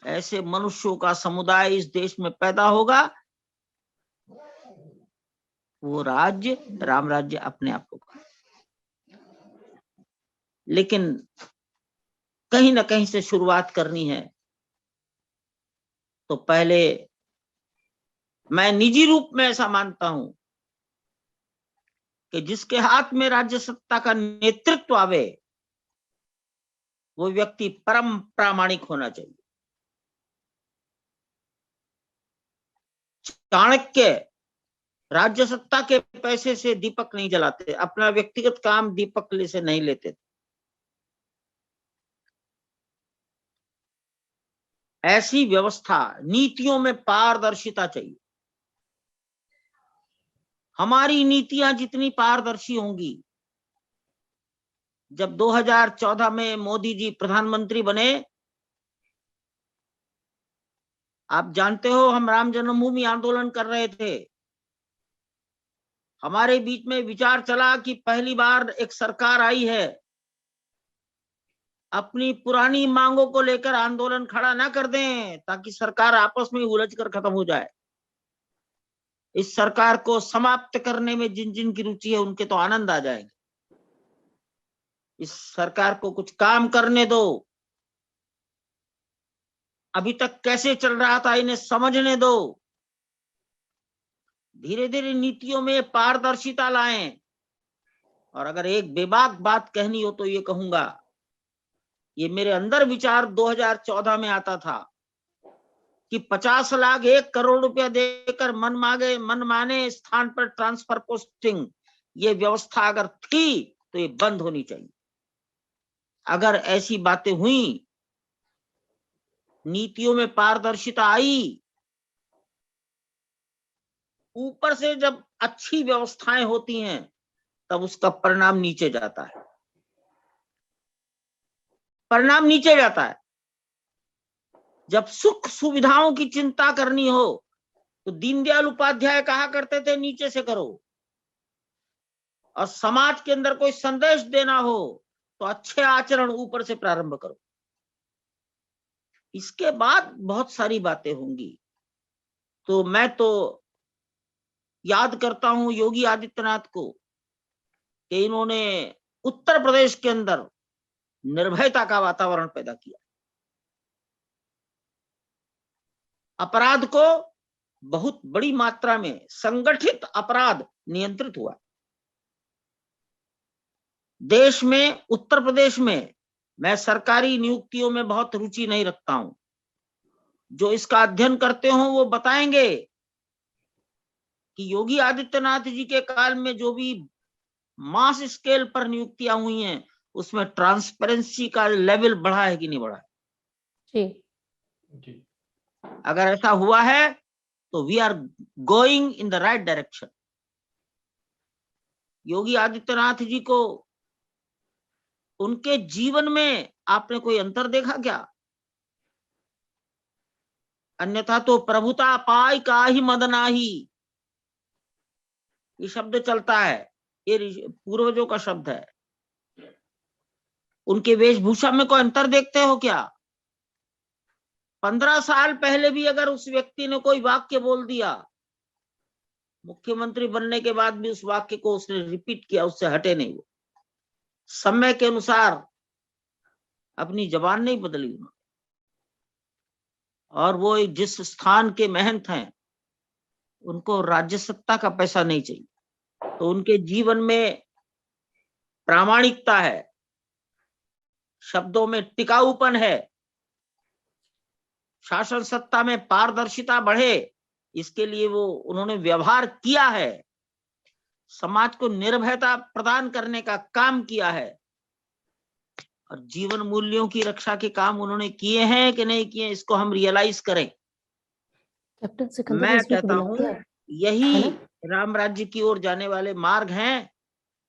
Speaker 6: ऐसे मनुष्यों का समुदाय इस देश में पैदा होगा, वो राज्य राम राज्य अपने आप होगा। लेकिन कहीं ना कहीं से शुरुआत करनी है तो पहले मैं निजी रूप में ऐसा मानता हूं कि जिसके हाथ में राज्य सत्ता का नेतृत्व आवे वो व्यक्ति परम प्रामाणिक होना चाहिए। चाणक्य राज्य सत्ता के पैसे से दीपक नहीं जलाते, अपना व्यक्तिगत काम दीपक से नहीं लेते थे। ऐसी व्यवस्था, नीतियों में पारदर्शिता चाहिए। हमारी नीतियां जितनी पारदर्शी होंगी, जब 2014 में मोदी जी प्रधानमंत्री बने, आप जानते हो हम राम जन्मभूमि आंदोलन कर रहे थे। हमारे बीच में विचार चला कि पहली बार एक सरकार आई है, अपनी पुरानी मांगों को लेकर आंदोलन खड़ा ना कर दें ताकि सरकार आपस में उलझ कर खत्म हो जाए। इस सरकार को समाप्त करने में जिन जिन की रुचि है उनके तो आनंद आ जाएंगे। इस सरकार को कुछ काम करने दो, अभी तक कैसे चल रहा था इन्हें समझने दो। धीरे धीरे नीतियों में पारदर्शिता लाएं। और अगर एक बेबाक बात कहनी हो तो ये कहूंगा, ये मेरे अंदर विचार 2014 में आता था कि 50 लाख 1 करोड़ रुपया देकर मन माने स्थान पर ट्रांसफर पोस्टिंग, ये व्यवस्था अगर थी तो ये बंद होनी चाहिए। अगर ऐसी बातें हुई, नीतियों में पारदर्शिता आई, ऊपर से जब अच्छी व्यवस्थाएं होती हैं तब उसका परिणाम नीचे जाता है। परिणाम नीचे जाता है। जब सुख सुविधाओं की चिंता करनी हो तो दीनदयाल उपाध्याय कहा करते थे नीचे से करो, और समाज के अंदर कोई संदेश देना हो तो अच्छे आचरण ऊपर से प्रारंभ करो। इसके बाद बहुत सारी बातें होंगी। तो मैं तो याद करता हूं योगी आदित्यनाथ को कि इन्होंने उत्तर प्रदेश के अंदर निर्भयता का वातावरण पैदा किया। अपराध को बहुत बड़ी मात्रा में, संगठित अपराध नियंत्रित हुआ। देश में, उत्तर प्रदेश में, मैं सरकारी नियुक्तियों में बहुत रुचि नहीं रखता हूं, जो इसका अध्ययन करते हो वो बताएंगे कि योगी आदित्यनाथ जी के काल में जो भी मास स्केल पर नियुक्तियां हुई हैं उसमें ट्रांसपेरेंसी का लेवल बढ़ा है कि नहीं बढ़ा है?
Speaker 5: जी।
Speaker 6: अगर ऐसा हुआ है तो we are going in the right direction. Yogi Adityanath ji को, उनके जीवन में आपने कोई अंतर देखा क्या? अन्यथा तो प्रभुता पाई काहि मद नाही, ये शब्द चलता है, ये पूर्वजों का शब्द है। उनके वेशभूषा में कोई अंतर देखते हो क्या? 15 साल पहले भी अगर उस व्यक्ति ने कोई वाक्य बोल दिया, मुख्यमंत्री बनने के बाद भी उस वाक्य को उसने रिपीट किया, उससे हटे नहीं। वो समय के अनुसार अपनी जबान नहीं बदली उन्होंने। और वो जिस स्थान के महंत हैं, उनको राज्य सत्ता का पैसा नहीं चाहिए, तो उनके जीवन में प्रामाणिकता है, शब्दों में टिकाऊपन है, शासन सत्ता में पारदर्शिता बढ़े, इसके लिए वो उन्होंने व्यवहार किया है, समाज को निर्भयता प्रदान करने का काम किया है, और जीवन मूल्यों की रक्षा के काम उन्होंने किए हैं कि नहीं किए, इसको हम रियलाइज करें। मैं कहता हूं यही राम राज्य की ओर जाने वाले मार्ग हैं,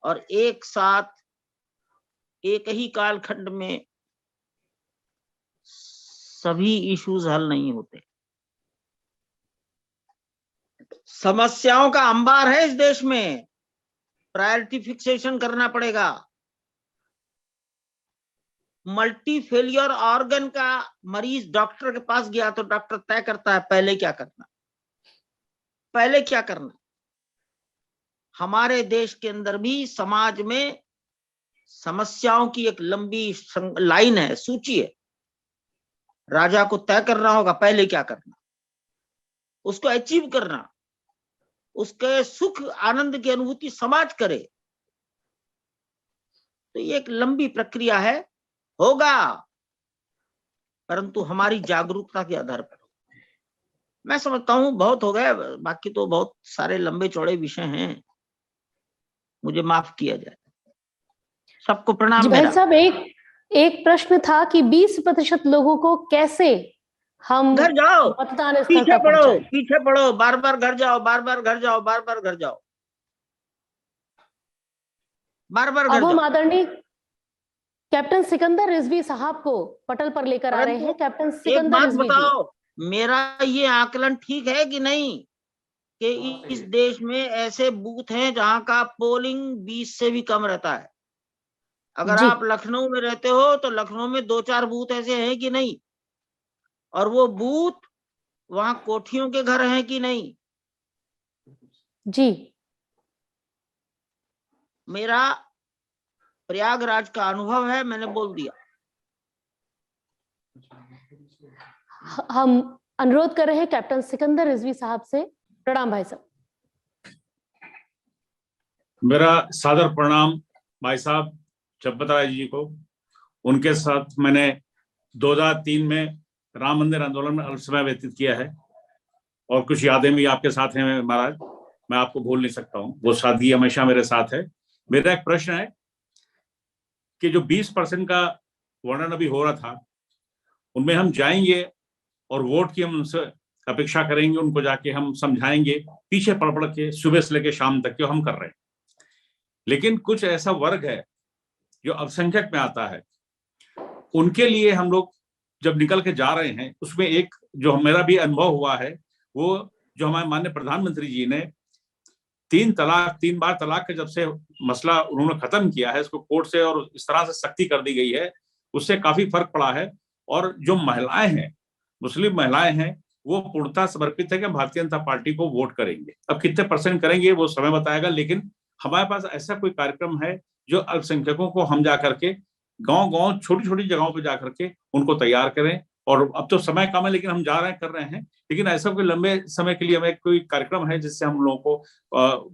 Speaker 6: और एक साथ एक ही कालखंड में सभी इश्यूज हल नहीं होते। समस्याओं का अंबार है इस देश में, प्रायोरिटी फिक्सेशन करना पड़ेगा। मल्टी फेलियर ऑर्गन का मरीज डॉक्टर के पास गया तो डॉक्टर तय करता है पहले क्या करना, पहले क्या करना। हमारे देश के अंदर भी समाज में समस्याओं की एक लंबी लाइन है, सूची है। राजा को तय करना होगा पहले क्या करना, उसको अचीव करना, उसके सुख आनंद की अनुभूति समाज करे। तो ये एक लंबी प्रक्रिया है, होगा, परंतु हमारी जागरूकता के आधार पर। मैं समझता हूं बहुत हो गया, बाकी तो बहुत सारे लंबे चौड़े विषय हैं, मुझे माफ किया जाए। सबको प्रणाम।
Speaker 2: भाई साहब, एक प्रश्न था कि 20% लोगों को कैसे हम
Speaker 6: घर जाओ,
Speaker 2: मतदान स्थल
Speaker 6: पीछे
Speaker 2: तक
Speaker 6: पढ़ो, पीछे पढ़ो, बार बार घर जाओ, बार बार घर जाओ, बार बार घर जाओ, बार बार घर
Speaker 2: अब हम
Speaker 6: जाओ।
Speaker 2: आदरणीय कैप्टन सिकंदर रिजवी साहब को पटल पर लेकर आ रहे हैं। कैप्टन सिकंदर रिजवी जी,
Speaker 6: बताओ, मेरा ये आकलन ठीक है कि नहीं कि इस देश में ऐसे बूथ हैं जहां का पोलिंग 20 से भी कम रहता है? अगर आप लखनऊ में रहते हो तो लखनऊ में 2-4 बूथ ऐसे हैं कि नहीं, और वो बूथ वहां कोठियों के घर हैं कि नहीं?
Speaker 2: जी,
Speaker 6: मेरा प्रयागराज का अनुभव है, मैंने बोल दिया।
Speaker 2: हम अनुरोध कर रहे हैं कैप्टन सिकंदर रिजवी साहब से। प्रणाम भाई साहब।
Speaker 12: मेरा सादर प्रणाम भाई साहब चंपत राय जी को। उनके साथ मैंने 2003 में राम मंदिर आंदोलन में अल्प समय व्यतीत किया है, और कुछ यादें भी आपके साथ हैं महाराज, मैं आपको भूल नहीं सकता हूँ, वो सादगी हमेशा मेरे साथ है। मेरा एक प्रश्न है कि जो 20% का वर्णन अभी हो रहा था, उनमें हम जाएंगे और वोट की हम उनसे अपेक्षा करेंगे, उनको जाके हम समझाएंगे, पीछे पड़ पड़ के सुबह से लेकर शाम तक जो हम कर रहे हैं। लेकिन कुछ ऐसा वर्ग है जो अल्पसंख्यक में आता है, उनके लिए हम लोग जब निकल के जा रहे हैं, उसमें एक जो मेरा भी अनुभव हुआ है, वो जो हमारे माननीय प्रधानमंत्री जी ने 3 बार तलाक का जब से मसला उन्होंने खत्म किया है, इसको कोर्ट से और इस तरह से सख्ती कर दी गई है, उससे काफी फर्क पड़ा है। और जो महिलाएं हैं, मुस्लिम महिलाएं हैं, वो पूर्णतः समर्पित है कि भारतीय जनता पार्टी को वोट करेंगे। अब कितने % करेंगे वो समय बताएगा, लेकिन हमारे पास ऐसा कोई कार्यक्रम है जो अल्पसंख्यकों को हम जा करके गांव छोटी छोटी जगहों पे जाकर के उनको तैयार करें। और अब तो समय कम है, लेकिन हम जा रहे हैं, कर रहे हैं, लेकिन ऐसा कोई लंबे समय के लिए हमें कोई कार्यक्रम है जिससे हम लोगों को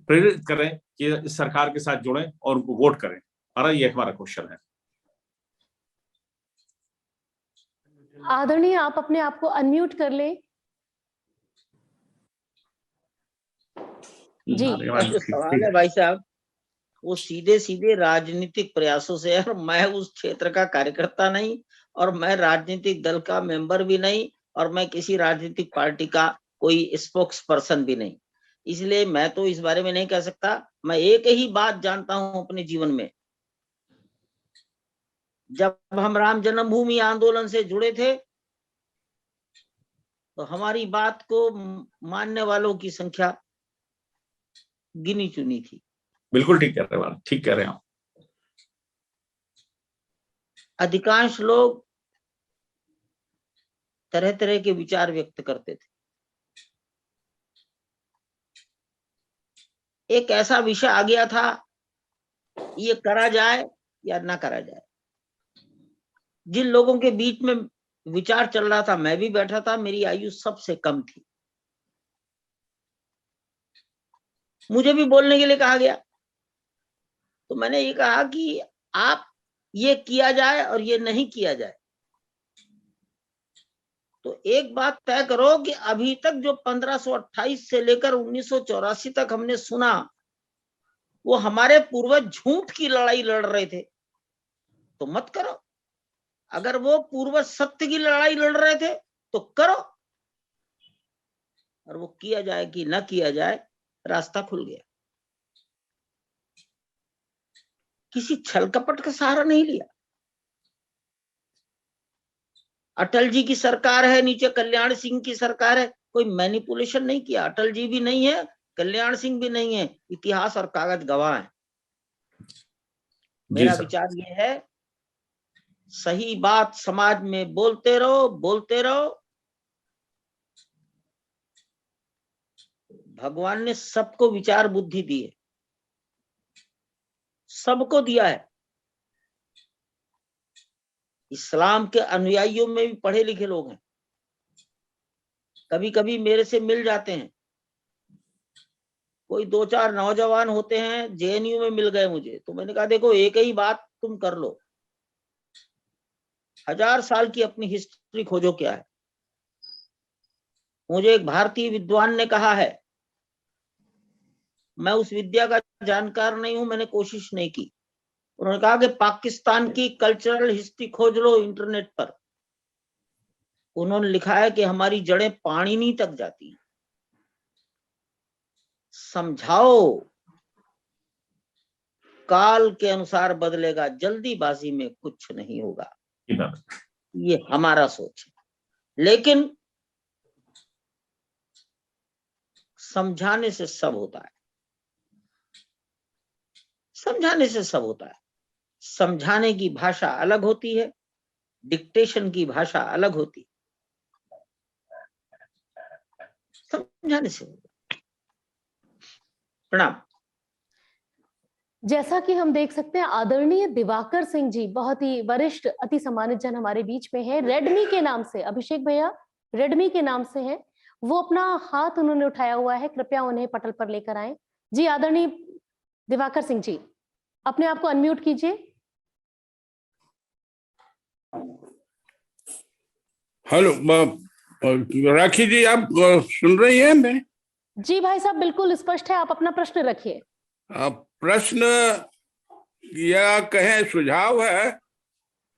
Speaker 12: प्रेरित करें कि इस सरकार के साथ जुड़ें और उनको वोट करें। ये हमारा क्वेश्चन है।
Speaker 2: आदरणीय, आप अपने आप को अनम्यूट कर ले। जी,
Speaker 6: जो सवाल है भाई साहब, वो सीधे सीधे राजनीतिक प्रयासों से है। मैं उस क्षेत्र का कार्यकर्ता नहीं, और मैं राजनीतिक दल का मेंबर भी नहीं, और मैं किसी राजनीतिक पार्टी का कोई स्पोक्स पर्सन भी नहीं, इसलिए मैं तो इस बारे में नहीं कह सकता। मैं एक ही बात जानता हूं अपने जीवन में, जब हम राम जन्मभूमि आंदोलन से जुड़े थे तो हमारी बात को मानने वालों की संख्या गिनी चुनी थी।
Speaker 12: बिल्कुल ठीक कह रहे हैं, ठीक कह रहे हैं आप।
Speaker 6: अधिकांश लोग तरह तरह के विचार व्यक्त करते थे। एक ऐसा विषय आ गया था, ये करा जाए या ना करा जाए। जिन लोगों के बीच में विचार चल रहा था, मैं भी बैठा था, मेरी आयु सबसे कम थी। मुझे भी बोलने के लिए कहा गया, तो मैंने ये कहा कि आप ये किया जाए और ये नहीं किया जाए। तो एक बात तय करो कि अभी तक जो 1528 से लेकर 1984 तक हमने सुना, वो हमारे पूर्वज झूठ की लड़ाई लड़ रहे थे, तो मत करो। अगर वो पूर्वज सत्य की लड़ाई लड़ रहे थे तो करो, और वो किया जाए कि ना किया जाए, रास्ता खुल गया। किसी छल कपट का सहारा नहीं लिया। अटल जी की सरकार है, नीचे कल्याण सिंह की सरकार है, कोई मैनिपुलेशन नहीं किया। अटल जी भी नहीं है, कल्याण सिंह भी नहीं है, इतिहास और कागज गवाह है। मेरा विचार ये है, सही बात समाज में बोलते रहो, बोलते रहो। भगवान ने सबको विचार बुद्धि दी है, सबको दिया है। इस्लाम के अनुयायियों में भी पढ़े लिखे लोग हैं, कभी कभी मेरे से मिल जाते हैं। कोई 2-4 नौजवान होते हैं, जेएनयू में मिल गए मुझे, तो मैंने कहा देखो एक ही बात तुम कर लो, 1000 साल की अपनी हिस्ट्री खोजो क्या है। मुझे एक भारतीय विद्वान ने कहा है, मैं उस विद्या का जानकार नहीं हूं, मैंने कोशिश नहीं की। उन्होंने कहा कि पाकिस्तान की कल्चरल हिस्ट्री खोज लो इंटरनेट पर। उन्होंने लिखा है कि हमारी जड़ें पाणिनी तक जाती हैं। समझाओ, काल के अनुसार बदलेगा, जल्दीबाजी में कुछ नहीं होगा, ये हमारा सोच है। लेकिन समझाने से सब होता है, समझाने से सब होता है। समझाने की भाषा अलग होती है, डिक्टेशन की भाषा अलग होती है। समझाने से होगा। प्रणाम।
Speaker 2: जैसा कि हम देख सकते हैं, आदरणीय दिवाकर सिंह जी बहुत ही वरिष्ठ अति सम्मानित जन हमारे बीच में है। रेडमी के नाम से, अभिषेक भैया रेडमी के नाम से है, वो अपना हाथ उन्होंने उठाया हुआ है, कृपया उन्हें पटल पर लेकर आए। जी आदरणीय दिवाकर सिंह जी, अपने आप को अनम्यूट कीजिए।
Speaker 13: हेलो राखी जी, आप सुन रही हैं? मैं
Speaker 2: जी भाई साहब बिल्कुल स्पष्ट है, आप अपना प्रश्न रखिए।
Speaker 13: प्रश्न या कहें सुझाव है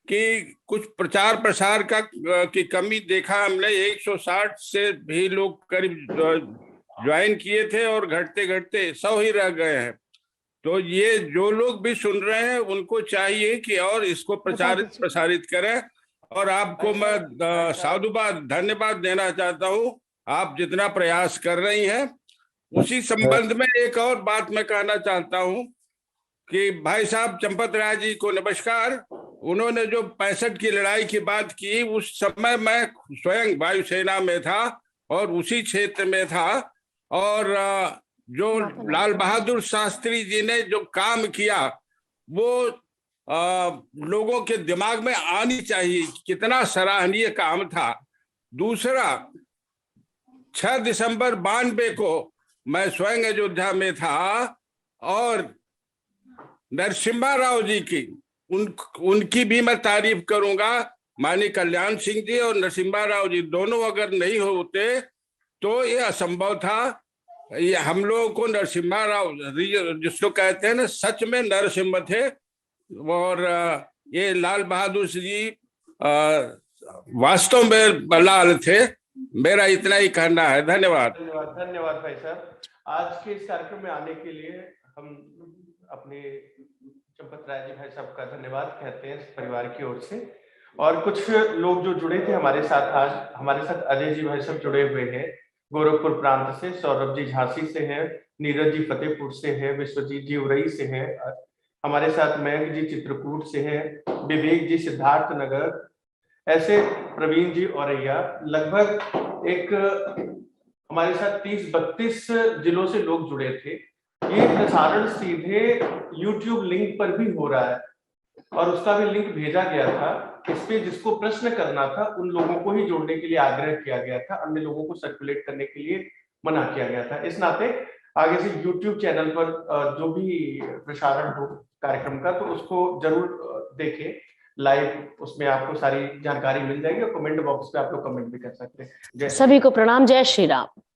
Speaker 13: कि कुछ प्रचार प्रसार की कमी देखा हमने। 160 से भी लोग करीब ज्वाइन किए थे और घटते घटते 100 ही रह गए हैं। तो ये जो लोग भी सुन रहे हैं उनको चाहिए कि और इसको प्रसारित करें। और आपको मैं साधुवाद धन्यवाद देना चाहता हूँ, आप जितना प्रयास कर रही हैं। उसी संबंध में एक और बात मैं कहना चाहता हूँ कि भाई साहब चंपत राय जी को नमस्कार। उन्होंने जो 65 की लड़ाई की बात की, उस समय मैं स्वयं वायुसेना में था और उसी क्षेत्र में था। और जो लाल बहादुर शास्त्री जी ने जो काम किया वो लोगों के दिमाग में आनी चाहिए। कितना सराहनीय काम था। दूसरा, 6 दिसंबर 92 को मैं स्वयं अयोध्या में था और नरसिम्हा राव जी की उनकी भी मैं तारीफ करूंगा। माननीय कल्याण सिंह जी और नरसिम्हा राव जी दोनों अगर नहीं होते तो ये असंभव था। ये हम लोगों को नरसिम्हा राव जिसको कहते हैं ना, सच में नरसिम्हा थे। और ये लाल बहादुर जी वास्तव में लाल थे। मेरा इतना ही कहना है। धन्यवाद।
Speaker 5: धन्यवाद भाई साहब। आज के इस कार्यक्रम में आने के लिए हम अपने चंपत राय जी भाई साहब का धन्यवाद कहते हैं परिवार की ओर से। और कुछ लोग जो जुड़े थे हमारे साथ, आज हमारे साथ अजय जी भाई साहब जुड़े हुए हैं गोरखपुर प्रांत से, सौरभ जी झांसी से हैं, नीरज जी फतेहपुर से है, विश्वजीत जी उरई से है, हमारे साथ मयंक जी चित्रकूट से है, विवेक जी सिद्धार्थ नगर, ऐसे प्रवीण जी औरैया। लगभग एक हमारे साथ 30-32 जिलों से लोग जुड़े थे। ये प्रसारण सीधे YouTube लिंक पर भी हो रहा है और उसका भी लिंक भेजा गया था। इस पे जिसको प्रश्न करना था उन लोगों को ही जोड़ने के लिए आग्रह किया गया था, अन्य लोगों को सर्कुलेट करने के लिए मना किया गया था। इस नाते आगे से YouTube चैनल पर जो भी प्रसारण हो कार्यक्रम का तो उसको जरूर देखें लाइव। उसमें आपको सारी जानकारी मिल जाएगी और कमेंट बॉक्स पे आप लोग कमेंट भी कर सकते हैं।
Speaker 2: सभी को प्रणाम। जय श्री राम।